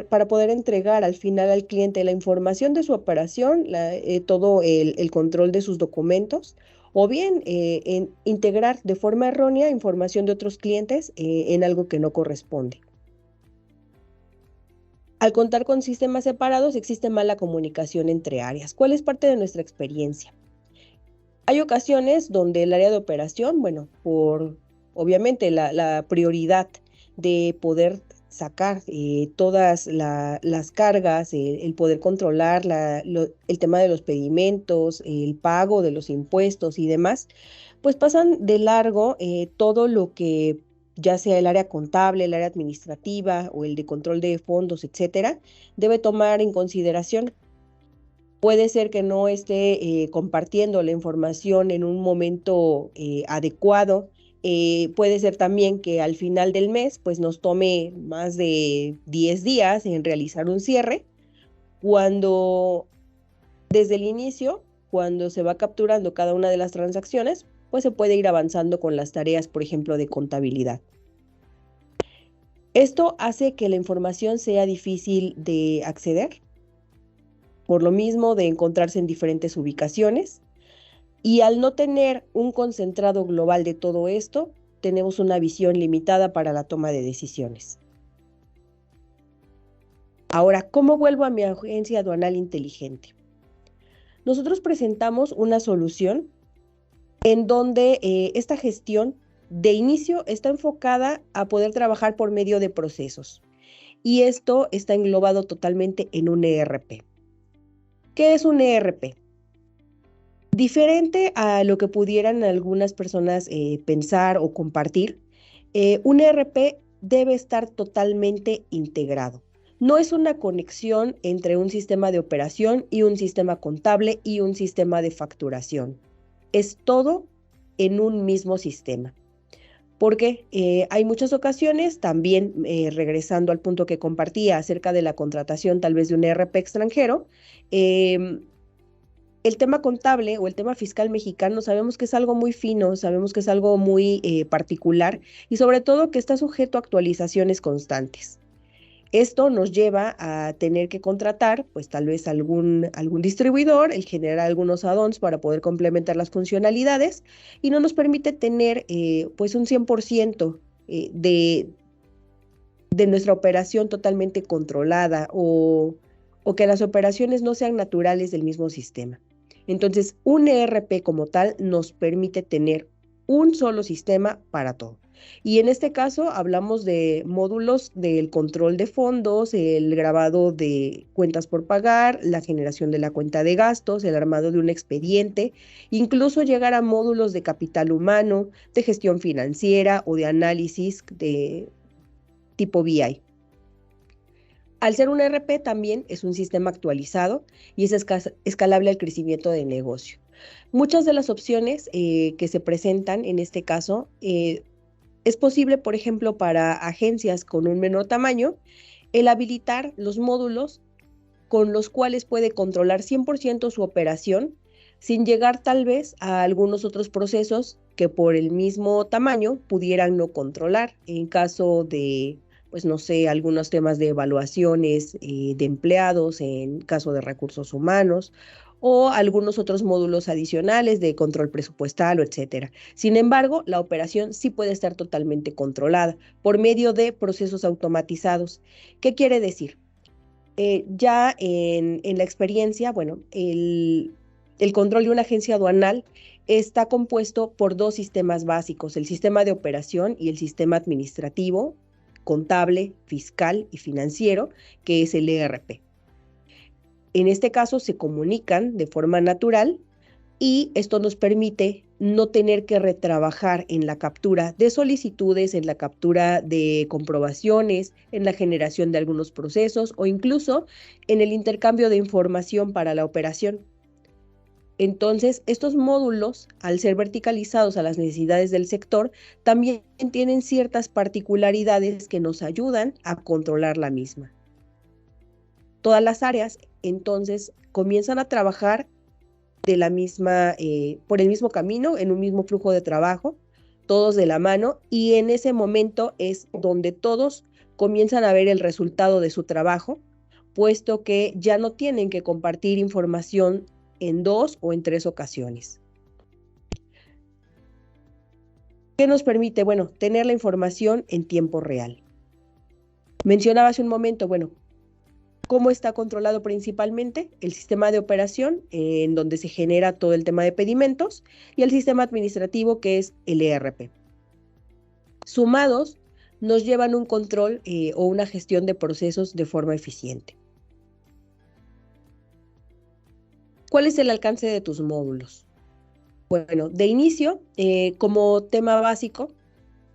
[SPEAKER 3] para poder entregar al final al cliente la información de su operación, todo el control de sus documentos, o bien integrar de forma errónea información de otros clientes en algo que no corresponde. Al contar con sistemas separados existe mala comunicación entre áreas. ¿Cuál es parte de nuestra experiencia? Hay ocasiones donde el área de operación, bueno, por obviamente la prioridad de poder sacar todas las cargas, el poder controlar el tema de los pedimentos, el pago de los impuestos y demás, pues pasan de largo todo lo que ya sea el área contable, el área administrativa o el de control de fondos, etcétera, debe tomar en consideración. Puede ser que no esté compartiendo la información en un momento adecuado. Puede ser también que al final del mes pues nos tome más de 10 días en realizar un cierre, cuando desde el inicio, cuando se va capturando cada una de las transacciones, pues se puede ir avanzando con las tareas, por ejemplo, de contabilidad. Esto hace que la información sea difícil de acceder, por lo mismo de encontrarse en diferentes ubicaciones, y al no tener un concentrado global de todo esto, tenemos una visión limitada para la toma de decisiones. Ahora, ¿cómo vuelvo a mi agencia aduanal inteligente? Nosotros presentamos una solución en donde esta gestión de inicio está enfocada a poder trabajar por medio de procesos, y esto está englobado totalmente en un ERP. ¿Qué es un ERP? Diferente a lo que pudieran algunas personas pensar o compartir, un ERP debe estar totalmente integrado. No es una conexión entre un sistema de operación y un sistema contable y un sistema de facturación. Es todo en un mismo sistema. Porque hay muchas ocasiones, también regresando al punto que compartía acerca de la contratación tal vez de un ERP extranjero, el tema contable o el tema fiscal mexicano sabemos que es algo muy fino, sabemos que es algo muy particular y sobre todo que está sujeto a actualizaciones constantes. Esto nos lleva a tener que contratar, pues tal vez algún distribuidor, el generar algunos add-ons para poder complementar las funcionalidades y no nos permite tener pues un 100% de nuestra operación totalmente controlada o que las operaciones no sean naturales del mismo sistema. Entonces, un ERP como tal nos permite tener un solo sistema para todo. Y en este caso hablamos de módulos del control de fondos, el grabado de cuentas por pagar, la generación de la cuenta de gastos, el armado de un expediente, incluso llegar a módulos de capital humano, de gestión financiera o de análisis de tipo BI. Al ser un ERP también es un sistema actualizado y es escalable al crecimiento del negocio. Muchas de las opciones que se presentan en este caso es posible, por ejemplo, para agencias con un menor tamaño, el habilitar los módulos con los cuales puede controlar 100% su operación sin llegar tal vez a algunos otros procesos que por el mismo tamaño pudieran no controlar en caso de, pues no sé, algunos temas de evaluaciones de empleados, en caso de recursos humanos, o algunos otros módulos adicionales de control presupuestal, etcétera. Sin embargo, la operación sí puede estar totalmente controlada por medio de procesos automatizados. ¿Qué quiere decir? Ya en la experiencia, bueno, el control de una agencia aduanal está compuesto por dos sistemas básicos, el sistema de operación y el sistema administrativo, contable, fiscal y financiero, que es el ERP. En este caso se comunican de forma natural y esto nos permite no tener que retrabajar en la captura de solicitudes, en la captura de comprobaciones, en la generación de algunos procesos o incluso en el intercambio de información para la operación. Entonces, estos módulos, al ser verticalizados a las necesidades del sector, también tienen ciertas particularidades que nos ayudan a controlar la misma. Todas las áreas, entonces, comienzan a trabajar de la misma, por el mismo camino, en un mismo flujo de trabajo, todos de la mano, y en ese momento es donde todos comienzan a ver el resultado de su trabajo, puesto que ya no tienen que compartir información en 2 o en 3 ocasiones. ¿Qué nos permite? Bueno, tener la información en tiempo real. Mencionaba hace un momento, bueno, ¿cómo está controlado principalmente? El sistema de operación, en donde se genera todo el tema de pedimentos, y el sistema administrativo, que es el ERP. Sumados, nos llevan un control o una gestión de procesos de forma eficiente. ¿Cuál es el alcance de tus módulos? Bueno, de inicio, como tema básico,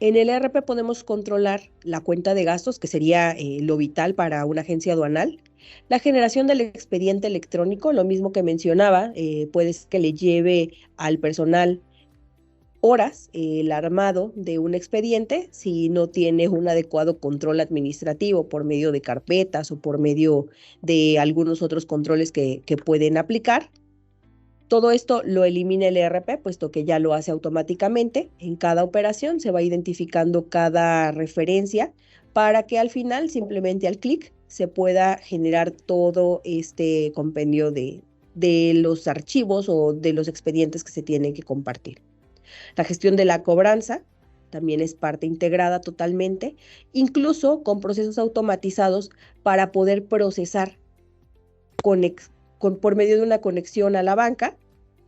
[SPEAKER 3] en el ERP podemos controlar la cuenta de gastos, que sería lo vital para una agencia aduanal, la generación del expediente electrónico, lo mismo que mencionaba, puede ser que le lleve al personal horas el armado de un expediente si no tiene un adecuado control administrativo por medio de carpetas o por medio de algunos otros controles que pueden aplicar. Todo esto lo elimina el ERP, puesto que ya lo hace automáticamente. En cada operación se va identificando cada referencia para que al final, simplemente al clic, se pueda generar todo este compendio de los archivos o de los expedientes que se tienen que compartir. La gestión de la cobranza también es parte integrada totalmente, incluso con procesos automatizados para poder procesar por medio de una conexión a la banca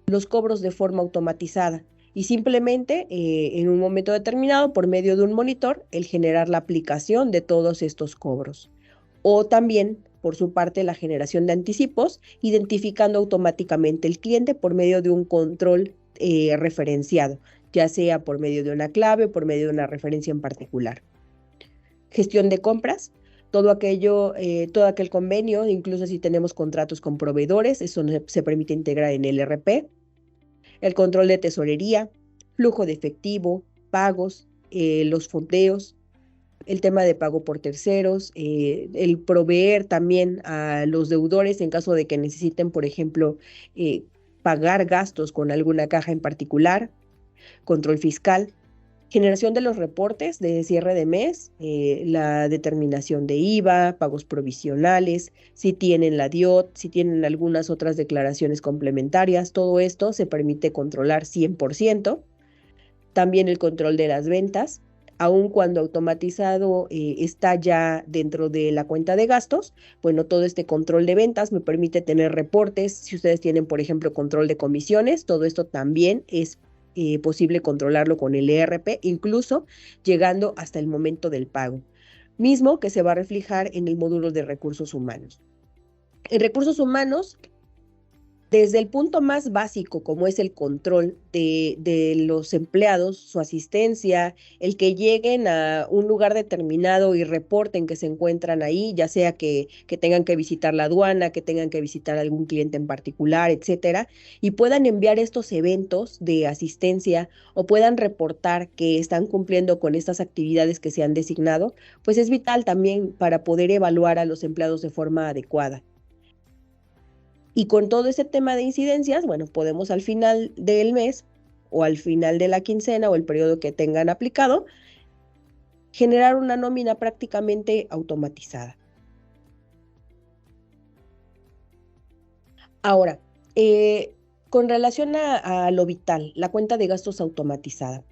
[SPEAKER 3] los cobros de forma automatizada y simplemente en un momento determinado, por medio de un monitor, el generar la aplicación de todos estos cobros. O también, por su parte, la generación de anticipos, identificando automáticamente el cliente por medio de un control referenciado, ya sea por medio de una clave o por medio de una referencia en particular. Gestión de compras, todo aquel convenio, incluso si tenemos contratos con proveedores, eso se permite integrar en el ERP. El control de tesorería, flujo de efectivo, pagos, los fondeos, el tema de pago por terceros, el proveer también a los deudores en caso de que necesiten, por ejemplo, pagar gastos con alguna caja en particular, control fiscal, generación de los reportes de cierre de mes, la determinación de IVA, pagos provisionales, si tienen la DIOT, si tienen algunas otras declaraciones complementarias, todo esto se permite controlar 100%. También el control de las ventas, aun cuando automatizado está ya dentro de la cuenta de gastos, bueno, todo este control de ventas me permite tener reportes. Si ustedes tienen, por ejemplo, control de comisiones, todo esto también es posible controlarlo con el ERP, incluso llegando hasta el momento del pago, mismo que se va a reflejar en el módulo de recursos humanos. En recursos humanos, desde el punto más básico, como es el control de los empleados, su asistencia, el que lleguen a un lugar determinado y reporten que se encuentran ahí, ya sea que tengan que visitar la aduana, que tengan que visitar algún cliente en particular, etcétera, y puedan enviar estos eventos de asistencia o puedan reportar que están cumpliendo con estas actividades que se han designado, pues es vital también para poder evaluar a los empleados de forma adecuada. Y con todo ese tema de incidencias, bueno, podemos al final del mes o al final de la quincena o el periodo que tengan aplicado, generar una nómina prácticamente automatizada. Ahora, con relación a lo vital, la cuenta de gastos automatizada.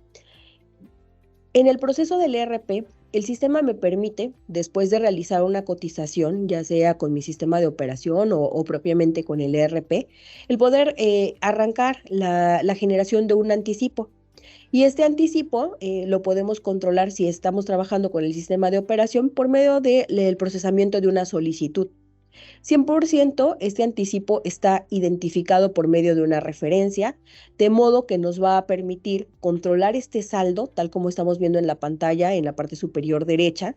[SPEAKER 3] En el proceso del ERP, el sistema me permite, después de realizar una cotización, ya sea con mi sistema de operación o propiamente con el ERP, el poder arrancar la generación de un anticipo. Y este anticipo lo podemos controlar si estamos trabajando con el sistema de operación por medio del procesamiento de una solicitud. 100% este anticipo está identificado por medio de una referencia, de modo que nos va a permitir controlar este saldo, tal como estamos viendo en la pantalla en la parte superior derecha,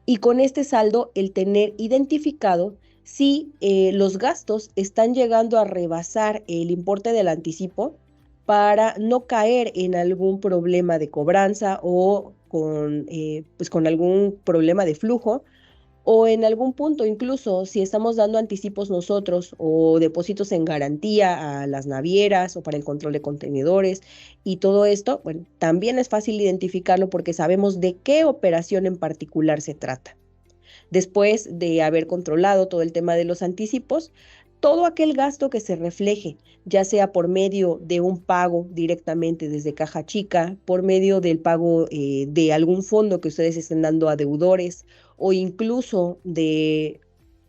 [SPEAKER 3] y con este saldo el tener identificado si los gastos están llegando a rebasar el importe del anticipo para no caer en algún problema de cobranza o con algún problema de flujo, o en algún punto, incluso si estamos dando anticipos nosotros o depósitos en garantía a las navieras o para el control de contenedores y todo esto, bueno, también es fácil identificarlo porque sabemos de qué operación en particular se trata. Después de haber controlado todo el tema de los anticipos, todo aquel gasto que se refleje, ya sea por medio de un pago directamente desde caja chica, por medio del pago de algún fondo que ustedes estén dando a deudores o incluso de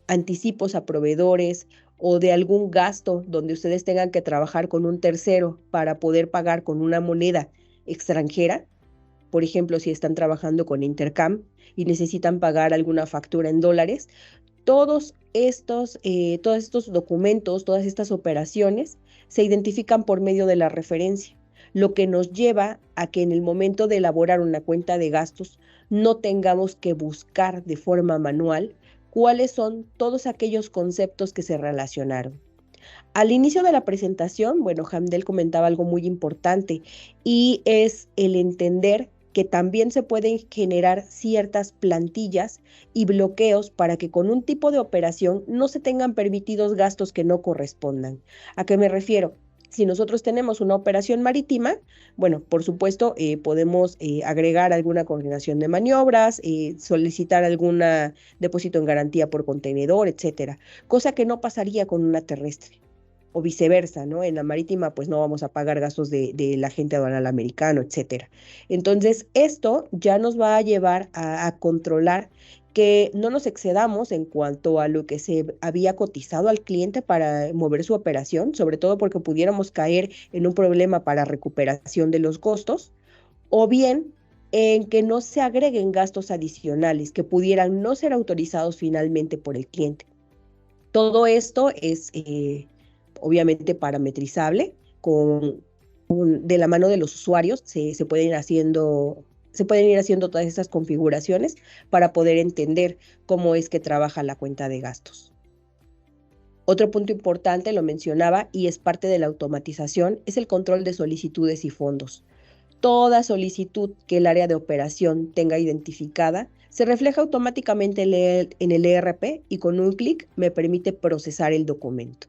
[SPEAKER 3] anticipos a proveedores o de algún gasto donde ustedes tengan que trabajar con un tercero para poder pagar con una moneda extranjera. Por ejemplo, si están trabajando con Intercam y necesitan pagar alguna factura en dólares, todos estos documentos, todas estas operaciones se identifican por medio de la referencia, lo que nos lleva a que en el momento de elaborar una cuenta de gastos no tengamos que buscar de forma manual cuáles son todos aquellos conceptos que se relacionaron. Al inicio de la presentación, bueno, Hamdel comentaba algo muy importante y es el entender que también se pueden generar ciertas plantillas y bloqueos para que con un tipo de operación no se tengan permitidos gastos que no correspondan. ¿A qué me refiero? Si nosotros tenemos una operación marítima, bueno, por supuesto, podemos agregar alguna coordinación de maniobras, solicitar algún depósito en garantía por contenedor, etcétera, cosa que no pasaría con una terrestre. O viceversa, ¿no? En la marítima, pues no vamos a pagar gastos del agente aduanal americano, etcétera. Entonces, esto ya nos va a llevar a controlar que no nos excedamos en cuanto a lo que se había cotizado al cliente para mover su operación, sobre todo porque pudiéramos caer en un problema para recuperación de los costos, o bien en que no se agreguen gastos adicionales que pudieran no ser autorizados finalmente por el cliente. Todo esto es obviamente parametrizable de la mano de los usuarios, se pueden ir haciendo todas estas configuraciones para poder entender cómo es que trabaja la cuenta de gastos. Otro punto importante, lo mencionaba, y es parte de la automatización, es el control de solicitudes y fondos. Toda solicitud que el área de operación tenga identificada se refleja automáticamente en el ERP y con un clic me permite procesar el documento.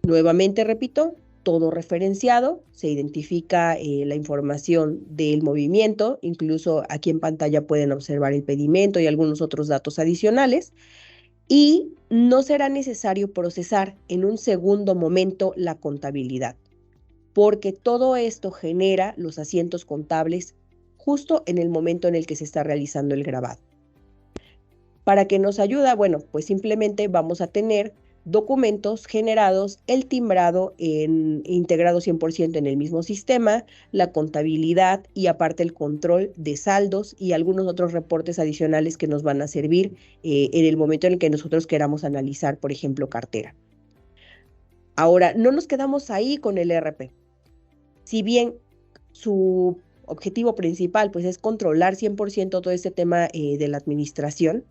[SPEAKER 3] Nuevamente repito, todo referenciado, se identifica la información del movimiento, incluso aquí en pantalla pueden observar el pedimento y algunos otros datos adicionales, y no será necesario procesar en un segundo momento la contabilidad, porque todo esto genera los asientos contables justo en el momento en el que se está realizando el grabado. ¿Para qué nos ayuda? Bueno, pues simplemente vamos a tener documentos generados, el timbrado integrado 100% en el mismo sistema, la contabilidad y aparte el control de saldos y algunos otros reportes adicionales que nos van a servir en el momento en el que nosotros queramos analizar, por ejemplo, cartera. Ahora, no nos quedamos ahí con el ERP. Si bien su objetivo principal pues, es controlar 100% todo este tema de la administración,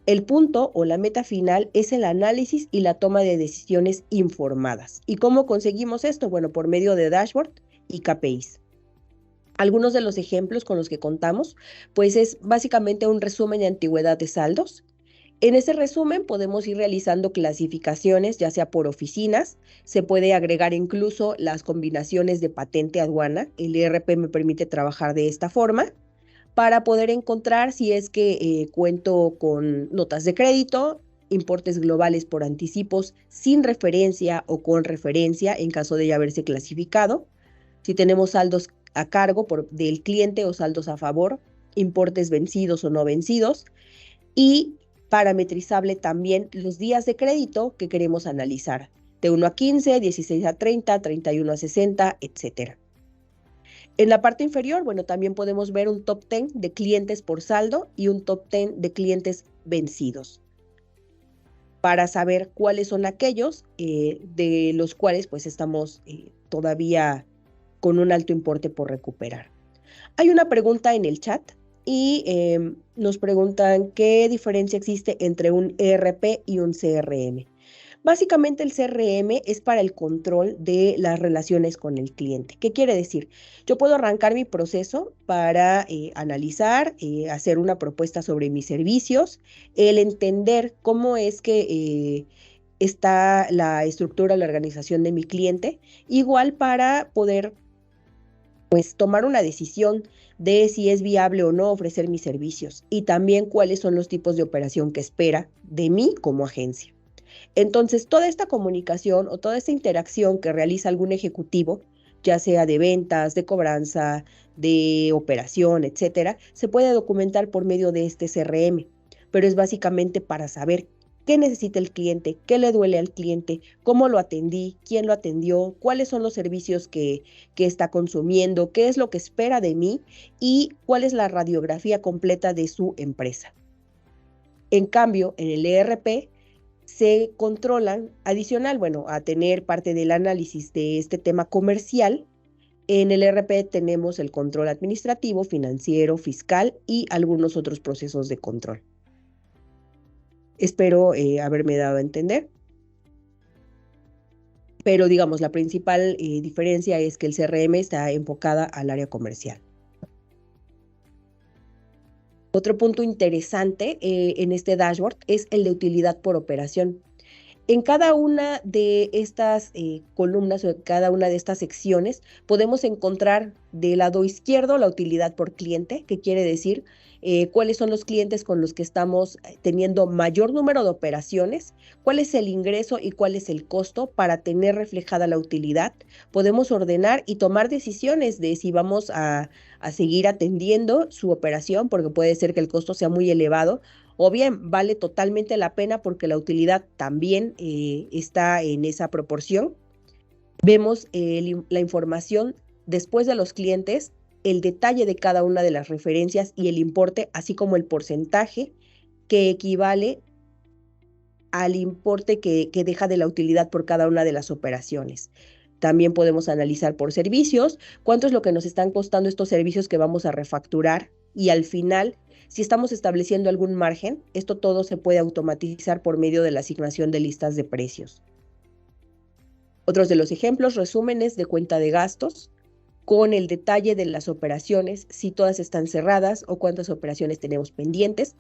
[SPEAKER 3] el punto o la meta final es el análisis y la toma de decisiones informadas. ¿Y cómo conseguimos esto? Bueno, por medio de dashboard y KPIs. Algunos de los ejemplos con los que contamos, pues es básicamente un resumen de antigüedad de saldos. En ese resumen podemos ir realizando clasificaciones, ya sea por oficinas, se puede agregar incluso las combinaciones de patente aduana. El ERP me permite trabajar de esta forma, para poder encontrar si es que cuento con notas de crédito, importes globales por anticipos sin referencia o con referencia en caso de ya haberse clasificado, si tenemos saldos a cargo del cliente o saldos a favor, importes vencidos o no vencidos, y parametrizable también los días de crédito que queremos analizar, de 1 a 15, 16 a 30, 31 a 60, etc. En la parte inferior, bueno, también podemos ver un top 10 de clientes por saldo y un top 10 de clientes vencidos, para saber cuáles son aquellos de los cuales pues estamos todavía con un alto importe por recuperar. Hay una pregunta en el chat y nos preguntan qué diferencia existe entre un ERP y un CRM. Básicamente el CRM es para el control de las relaciones con el cliente. ¿Qué quiere decir? Yo puedo arrancar mi proceso para analizar, hacer una propuesta sobre mis servicios, el entender cómo es que está la estructura, la organización de mi cliente, igual para poder pues tomar una decisión de si es viable o no ofrecer mis servicios y también cuáles son los tipos de operación que espera de mí como agencia. Entonces, toda esta comunicación o toda esta interacción que realiza algún ejecutivo, ya sea de ventas, de cobranza, de operación, etcétera, se puede documentar por medio de este CRM, pero es básicamente para saber qué necesita el cliente, qué le duele al cliente, cómo lo atendí, quién lo atendió, cuáles son los servicios que está consumiendo, qué es lo que espera de mí y cuál es la radiografía completa de su empresa. En cambio, en el ERP, se controlan, adicional, bueno, a tener parte del análisis de este tema comercial, en el ERP tenemos el control administrativo, financiero, fiscal y algunos otros procesos de control. Espero haberme dado a entender. Pero digamos, la principal diferencia es que el CRM está enfocada al área comercial. Otro punto interesante en este dashboard es el de utilidad por operación. En cada una de estas columnas o en cada una de estas secciones podemos encontrar del lado izquierdo la utilidad por cliente, que quiere decir cuáles son los clientes con los que estamos teniendo mayor número de operaciones, cuál es el ingreso y cuál es el costo para tener reflejada la utilidad. Podemos ordenar y tomar decisiones de si vamos a seguir atendiendo su operación, porque puede ser que el costo sea muy elevado, o bien vale totalmente la pena porque la utilidad también está en esa proporción. Vemos la información después de los clientes, el detalle de cada una de las referencias y el importe, así como el porcentaje que equivale al importe que deja de la utilidad por cada una de las operaciones. También podemos analizar por servicios, cuánto es lo que nos están costando estos servicios que vamos a refacturar y al final, si estamos estableciendo algún margen, esto todo se puede automatizar por medio de la asignación de listas de precios. Otros de los ejemplos, resúmenes de cuenta de gastos, con el detalle de las operaciones, si todas están cerradas o cuántas operaciones tenemos pendientes,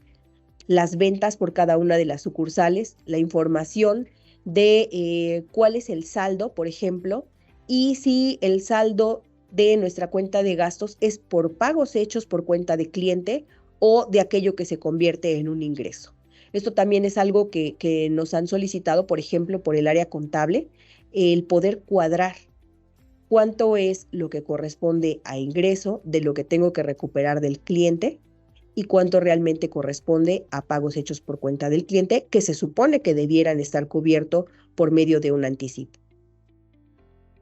[SPEAKER 3] las ventas por cada una de las sucursales, la información de cuál es el saldo, por ejemplo, y si el saldo de nuestra cuenta de gastos es por pagos hechos por cuenta de cliente o de aquello que se convierte en un ingreso. Esto también es algo que nos han solicitado, por ejemplo, por el área contable, el poder cuadrar cuánto es lo que corresponde a ingreso de lo que tengo que recuperar del cliente y cuánto realmente corresponde a pagos hechos por cuenta del cliente, que se supone que debieran estar cubiertos por medio de un anticipo.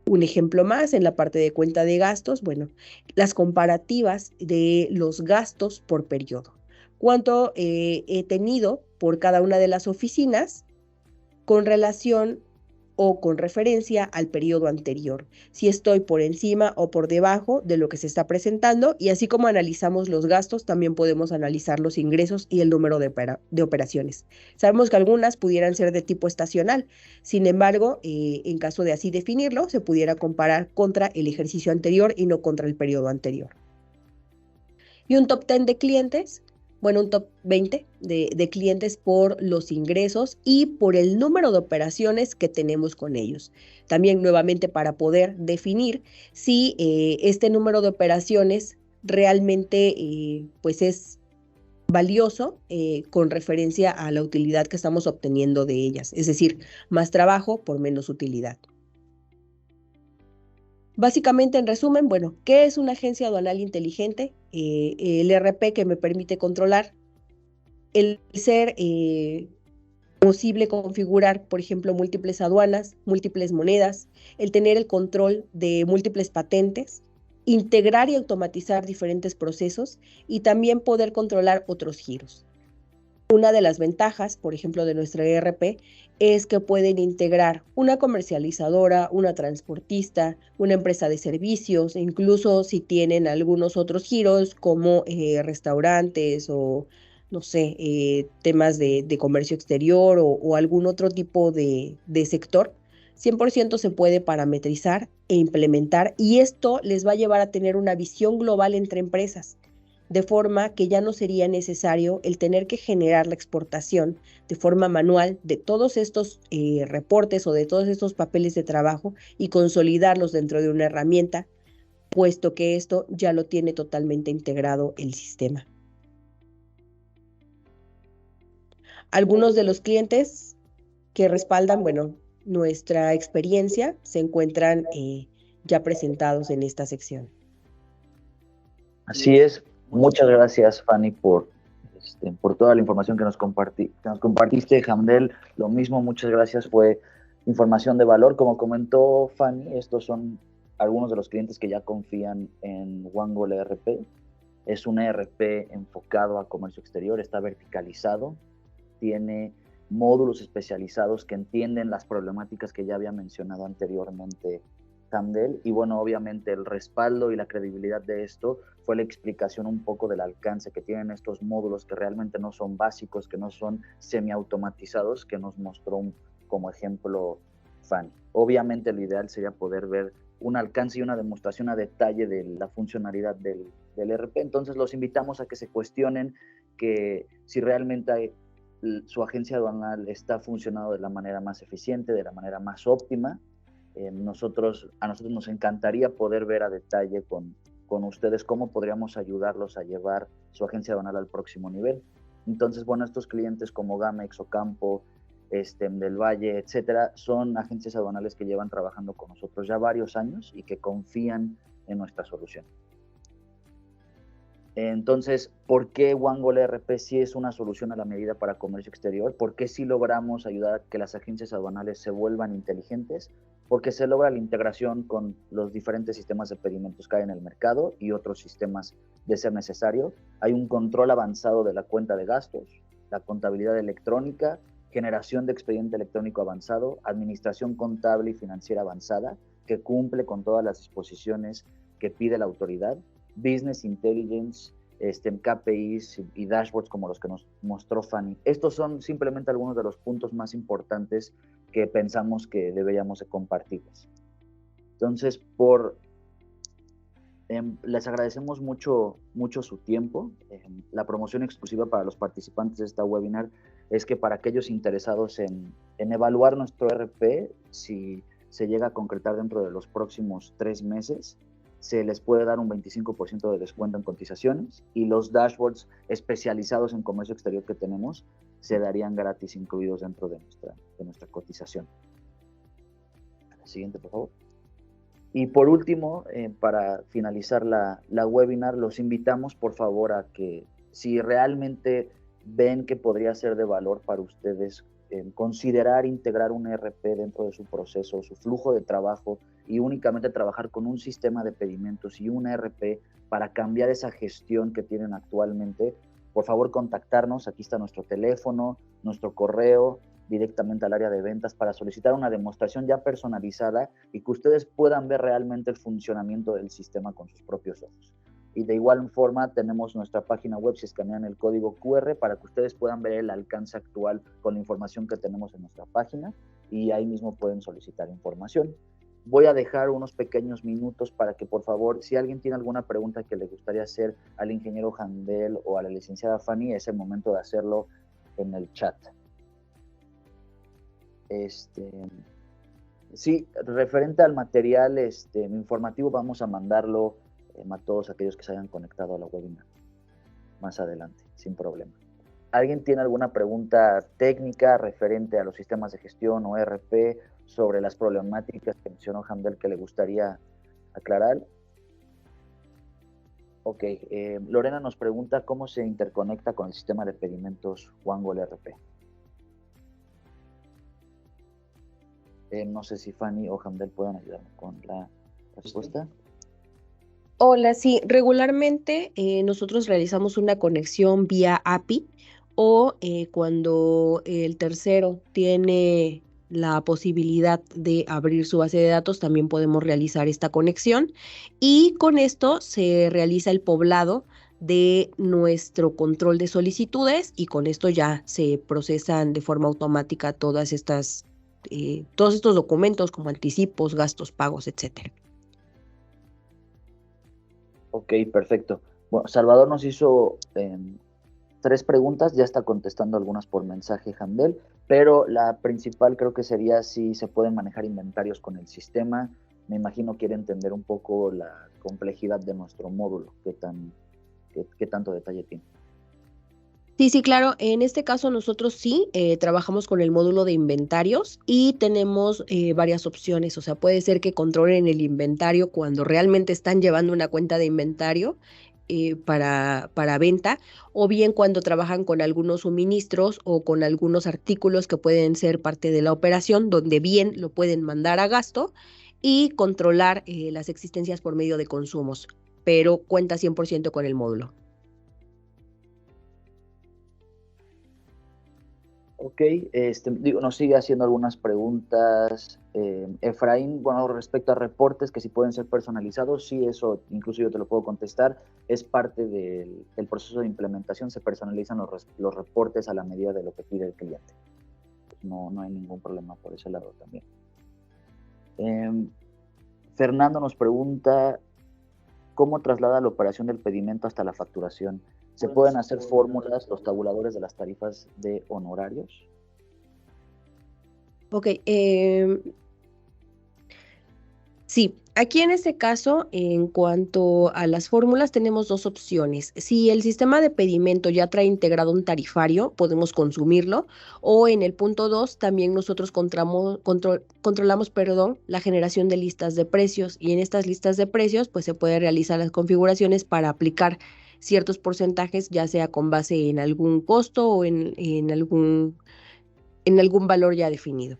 [SPEAKER 3] Un ejemplo más en la parte de cuenta de gastos, bueno, las comparativas de los gastos por periodo. ¿Cuánto he tenido por cada una de las oficinas con relación o con referencia al periodo anterior? Si estoy por encima o por debajo de lo que se está presentando, y así como analizamos los gastos, también podemos analizar los ingresos y el número de operaciones. Sabemos que algunas pudieran ser de tipo estacional, sin embargo, en caso de así definirlo, se pudiera comparar contra el ejercicio anterior y no contra el periodo anterior. Y un top 10 de clientes, bueno, un top 20 de clientes por los ingresos y por el número de operaciones que tenemos con ellos. También nuevamente para poder definir si este número de operaciones realmente pues es valioso con referencia a la utilidad que estamos obteniendo de ellas. Es decir, más trabajo por menos utilidad. Básicamente, en resumen, bueno, ¿qué es una agencia aduanal inteligente? El ERP que me permite controlar, el ser posible configurar, por ejemplo, múltiples aduanas, múltiples monedas, el tener el control de múltiples patentes, integrar y automatizar diferentes procesos y también poder controlar otros giros. Una de las ventajas, por ejemplo, de nuestra ERP es que pueden integrar una comercializadora, una transportista, una empresa de servicios, incluso si tienen algunos otros giros como restaurantes o, no sé, temas de comercio exterior o algún otro tipo de sector. 100% se puede parametrizar e implementar, y esto les va a llevar a tener una visión global entre empresas, de forma que ya no sería necesario el tener que generar la exportación de forma manual de todos estos reportes o de todos estos papeles de trabajo y consolidarlos dentro de una herramienta, puesto que esto ya lo tiene totalmente integrado el sistema. Algunos de los clientes que respaldan, bueno, nuestra experiencia se encuentran ya presentados en esta sección.
[SPEAKER 1] Así es. Muchas gracias, Fanny, por toda la información que nos compartiste. Hamdel, lo mismo, muchas gracias. Fue información de valor. Como comentó Fanny, estos son algunos de los clientes que ya confían en OneGoal ERP. Es un ERP enfocado a comercio exterior, está verticalizado, tiene módulos especializados que entienden las problemáticas que ya había mencionado anteriormente Hamdel, y bueno, obviamente el respaldo y la credibilidad de esto fue la explicación un poco del alcance que tienen estos módulos, que realmente no son básicos, que no son semiautomatizados, que nos mostró como ejemplo Fanny. Obviamente lo ideal sería poder ver un alcance y una demostración a detalle de la funcionalidad del ERP. Entonces los invitamos a que se cuestionen que si realmente su agencia aduanal está funcionando de la manera más eficiente, de la manera más óptima. A nosotros nos encantaría poder ver a detalle con ustedes cómo podríamos ayudarlos a llevar su agencia aduanal al próximo nivel. Entonces, bueno, estos clientes como Gamex, Ocampo, del Valle, etcétera, son agencias aduanales que llevan trabajando con nosotros ya varios años y que confían en nuestra solución. Entonces, ¿por qué OneGoal ERP sí es una solución a la medida para comercio exterior? ¿Por qué sí logramos ayudar a que las agencias aduanales se vuelvan inteligentes? Porque se logra la integración con los diferentes sistemas de pedimentos que hay en el mercado y otros sistemas de ser necesario. Hay un control avanzado de la cuenta de gastos, la contabilidad electrónica, generación de expediente electrónico avanzado, administración contable y financiera avanzada, que cumple con todas las disposiciones que pide la autoridad, Business Intelligence, KPIs y dashboards como los que nos mostró Fanny. Estos son simplemente algunos de los puntos más importantes que pensamos que deberíamos de compartirles. Entonces, les agradecemos mucho su tiempo. La promoción exclusiva para los participantes de esta webinar es que para aquellos interesados en evaluar nuestro ERP, si se llega a concretar dentro de los próximos 3 meses, se les puede dar un 25% de descuento en cotizaciones, y los dashboards especializados en comercio exterior que tenemos se darían gratis, incluidos dentro de nuestra cotización. A la siguiente, por favor. Y por último, para finalizar la webinar, los invitamos por favor a que si realmente ven que podría ser de valor para ustedes considerar integrar un ERP dentro de su proceso, su flujo de trabajo, y únicamente trabajar con un sistema de pedimentos y un ERP para cambiar esa gestión que tienen actualmente, por favor contactarnos. Aquí está nuestro teléfono, nuestro correo, directamente al área de ventas para solicitar una demostración ya personalizada y que ustedes puedan ver realmente el funcionamiento del sistema con sus propios ojos. Y de igual forma tenemos nuestra página web, si escanean el código QR, para que ustedes puedan ver el alcance actual con la información que tenemos en nuestra página, y ahí mismo pueden solicitar información. Voy a dejar unos pequeños minutos para que, por favor, si alguien tiene alguna pregunta que le gustaría hacer al ingeniero Handel o a la licenciada Fanny, es el momento de hacerlo en el chat. Sí, referente al material informativo, vamos a mandarlo a todos aquellos que se hayan conectado a la webinar más adelante, sin problema. ¿Alguien tiene alguna pregunta técnica referente a los sistemas de gestión o ERP sobre las problemáticas que mencionó Handel que le gustaría aclarar? Ok, Lorena nos pregunta cómo se interconecta con el sistema de pedimentos OneGoal ERP. No sé si Fanny o Handel pueden ayudarme con la respuesta.
[SPEAKER 3] Hola, sí, regularmente nosotros realizamos una conexión vía API o cuando el tercero tiene la posibilidad de abrir su base de datos, también podemos realizar esta conexión, y con esto se realiza el poblado de nuestro control de solicitudes, y con esto ya se procesan de forma automática todos estos documentos como anticipos, gastos, pagos, etcétera.
[SPEAKER 1] Ok, perfecto. Bueno, Salvador nos hizo 3 preguntas, ya está contestando algunas por mensaje Handel, pero la principal creo que sería si se pueden manejar inventarios con el sistema. Me imagino quiere entender un poco la complejidad de nuestro módulo, qué tanto detalle tiene.
[SPEAKER 3] Sí, claro. En este caso nosotros sí trabajamos con el módulo de inventarios y tenemos varias opciones. O sea, puede ser que controlen el inventario cuando realmente están llevando una cuenta de inventario para venta, o bien cuando trabajan con algunos suministros o con algunos artículos que pueden ser parte de la operación, donde bien lo pueden mandar a gasto y controlar las existencias por medio de consumos, pero cuenta 100% con el módulo.
[SPEAKER 1] Ok, nos sigue haciendo algunas preguntas Efraín, bueno, respecto a reportes que si pueden ser personalizados, sí, eso incluso yo te lo puedo contestar, es parte del proceso de implementación, se personalizan los reportes a la medida de lo que pide el cliente. Pues no hay ningún problema por ese lado también. Fernando nos pregunta, ¿cómo traslada la operación del pedimento hasta la facturación? ¿Se pueden hacer fórmulas, los tabuladores de las tarifas de honorarios?
[SPEAKER 3] Ok, sí, aquí en este caso, en cuanto a las fórmulas, tenemos 2 opciones. Si el sistema de pedimento ya trae integrado un tarifario, podemos consumirlo, o en el punto 2 también nosotros controlamos, la generación de listas de precios, y en estas listas de precios pues se puede realizar las configuraciones para aplicar ciertos porcentajes, ya sea con base en algún costo o en algún valor ya definido.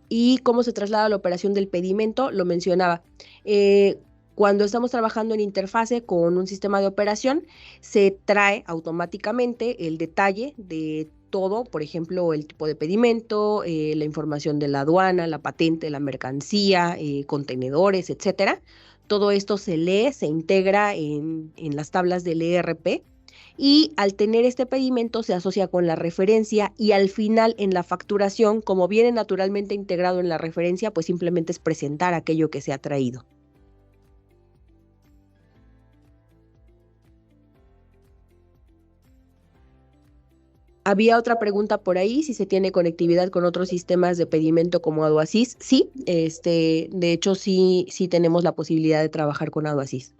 [SPEAKER 3] Y cómo se traslada la operación del pedimento, lo mencionaba. Cuando estamos trabajando en interfase con un sistema de operación, se trae automáticamente el detalle de todo, por ejemplo, el tipo de pedimento, la información de la aduana, la patente, la mercancía, contenedores, etcétera. Todo esto se lee, se integra en las tablas del ERP, y al tener este pedimento se asocia con la referencia, y al final en la facturación, como viene naturalmente integrado en la referencia, pues simplemente es presentar aquello que se ha traído. Había otra pregunta por ahí, si se tiene conectividad con otros sistemas de pedimento como AduAsys. Sí, de hecho sí tenemos la posibilidad de trabajar con AduAsys.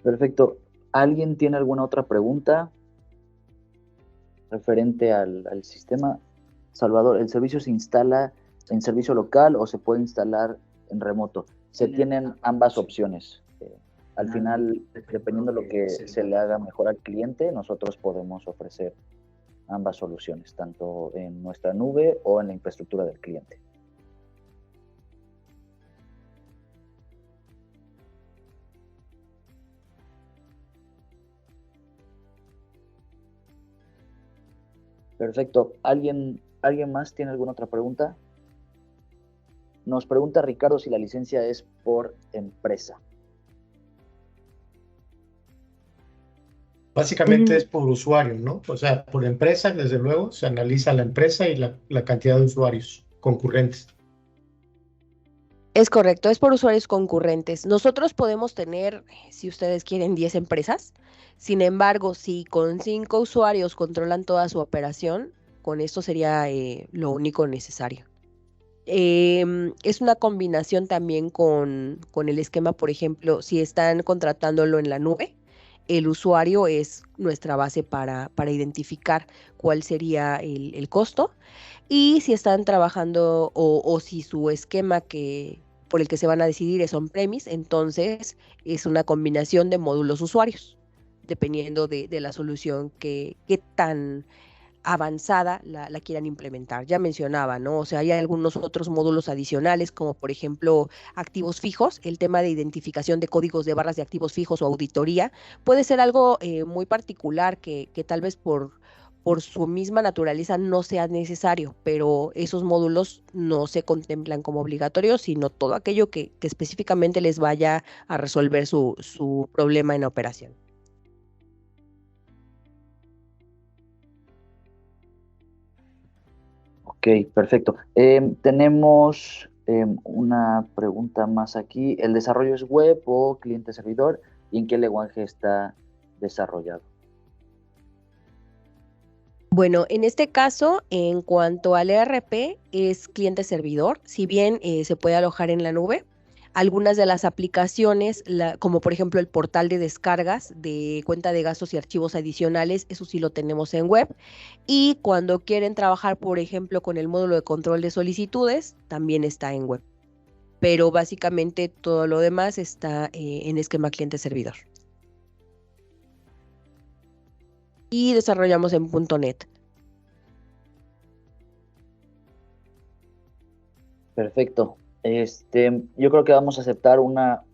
[SPEAKER 1] Perfecto. ¿Alguien tiene alguna otra pregunta referente al sistema? Salvador, el servicio se instala en servicio local o se puede instalar en remoto. Se tienen ambas opciones. Al final, dependiendo de lo que se le haga mejor al cliente, nosotros podemos ofrecer ambas soluciones, tanto en nuestra nube o en la infraestructura del cliente. Perfecto. ¿Alguien más tiene alguna otra pregunta? Nos pregunta Ricardo si la licencia es por empresa.
[SPEAKER 2] Básicamente es por usuario, ¿no? O sea, por empresa, desde luego, se analiza la empresa y la cantidad de usuarios concurrentes.
[SPEAKER 3] Es correcto, es por usuarios concurrentes. Nosotros podemos tener, si ustedes quieren, 10 empresas. Sin embargo, si con 5 usuarios controlan toda su operación, con esto sería lo único necesario. Es una combinación también con el esquema, por ejemplo, si están contratándolo en la nube, el usuario es nuestra base para identificar cuál sería el costo. Y si están trabajando o si su esquema por el que se van a decidir es on-premise, entonces es una combinación de módulos usuarios, dependiendo de la solución que tan avanzada la quieran implementar. Ya mencionaba, ¿no? O sea, hay algunos otros módulos adicionales, como por ejemplo activos fijos, el tema de identificación de códigos de barras de activos fijos o auditoría, puede ser algo muy particular que tal vez por su misma naturaleza no sea necesario, pero esos módulos no se contemplan como obligatorios, sino todo aquello que específicamente les vaya a resolver su problema en operación.
[SPEAKER 1] Ok, perfecto. Tenemos una pregunta más aquí. ¿El desarrollo es web o cliente-servidor? ¿Y en qué lenguaje está desarrollado?
[SPEAKER 3] Bueno, en este caso, en cuanto al ERP, es cliente-servidor. Si bien se puede alojar en la nube, algunas de las aplicaciones, como por ejemplo el portal de descargas de cuenta de gastos y archivos adicionales, eso sí lo tenemos en web. Y cuando quieren trabajar, por ejemplo, con el módulo de control de solicitudes, también está en web. Pero básicamente todo lo demás está en esquema cliente-servidor. Y desarrollamos en .NET.
[SPEAKER 1] Perfecto. Yo creo que vamos a aceptar una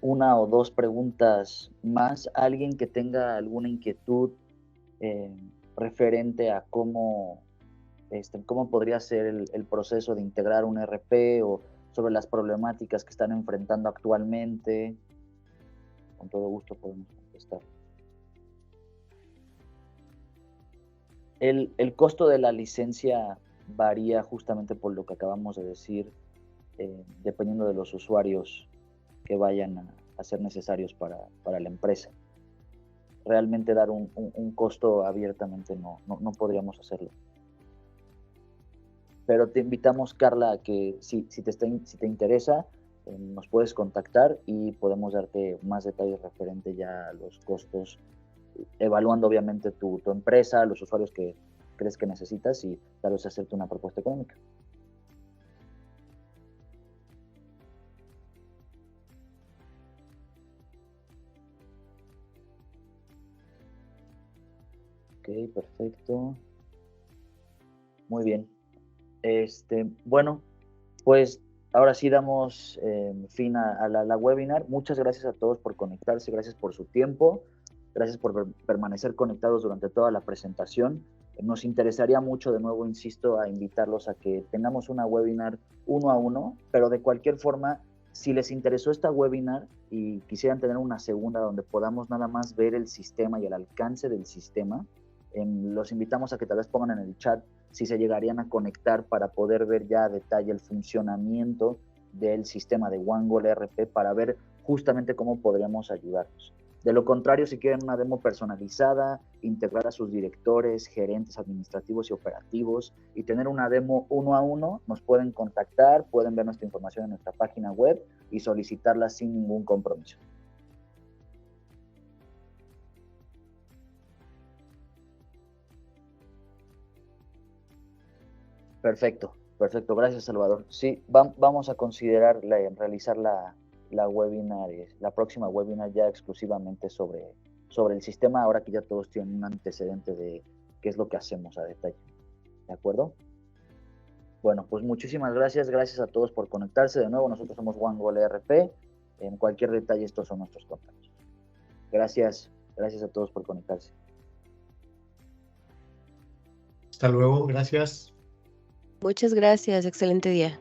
[SPEAKER 1] o dos preguntas más. Alguien que tenga alguna inquietud referente a cómo podría ser el proceso de integrar un ERP o sobre las problemáticas que están enfrentando actualmente. Con todo gusto podemos contestar. El costo de la licencia varía justamente por lo que acabamos de decir, dependiendo de los usuarios que vayan a ser necesarios para la empresa. Realmente dar un costo abiertamente no podríamos hacerlo. Pero te invitamos, Carla, a que si te interesa, nos puedes contactar y podemos darte más detalles referente ya a los costos, evaluando obviamente tu empresa, los usuarios que crees que necesitas y tal vez hacerte una propuesta económica. Ok, perfecto. Muy bien. Bueno, pues ahora sí damos fin a la webinar. Muchas gracias a todos por conectarse, gracias por su tiempo, gracias por permanecer conectados durante toda la presentación. Nos interesaría mucho, de nuevo, insisto, a invitarlos a que tengamos una webinar 1 a 1, pero de cualquier forma, si les interesó esta webinar y quisieran tener una segunda donde podamos nada más ver el sistema y el alcance del sistema, los invitamos a que tal vez pongan en el chat si se llegarían a conectar para poder ver ya a detalle el funcionamiento del sistema de OneGoal ERP para ver justamente cómo podríamos ayudarlos. De lo contrario, si quieren una demo personalizada, integrar a sus directores, gerentes administrativos y operativos y tener una demo 1 a 1, nos pueden contactar, pueden ver nuestra información en nuestra página web y solicitarla sin ningún compromiso. Perfecto. Perfecto, gracias Salvador. Sí, vamos a considerar realizar la webinar, la próxima webinar ya exclusivamente sobre el sistema, ahora que ya todos tienen un antecedente de qué es lo que hacemos a detalle. ¿De acuerdo? Bueno, pues muchísimas gracias a todos por conectarse. De nuevo, nosotros somos OneGoal ERP. En cualquier detalle, estos son nuestros contactos. Gracias a todos por conectarse.
[SPEAKER 2] Hasta luego, gracias.
[SPEAKER 3] Muchas gracias, excelente día.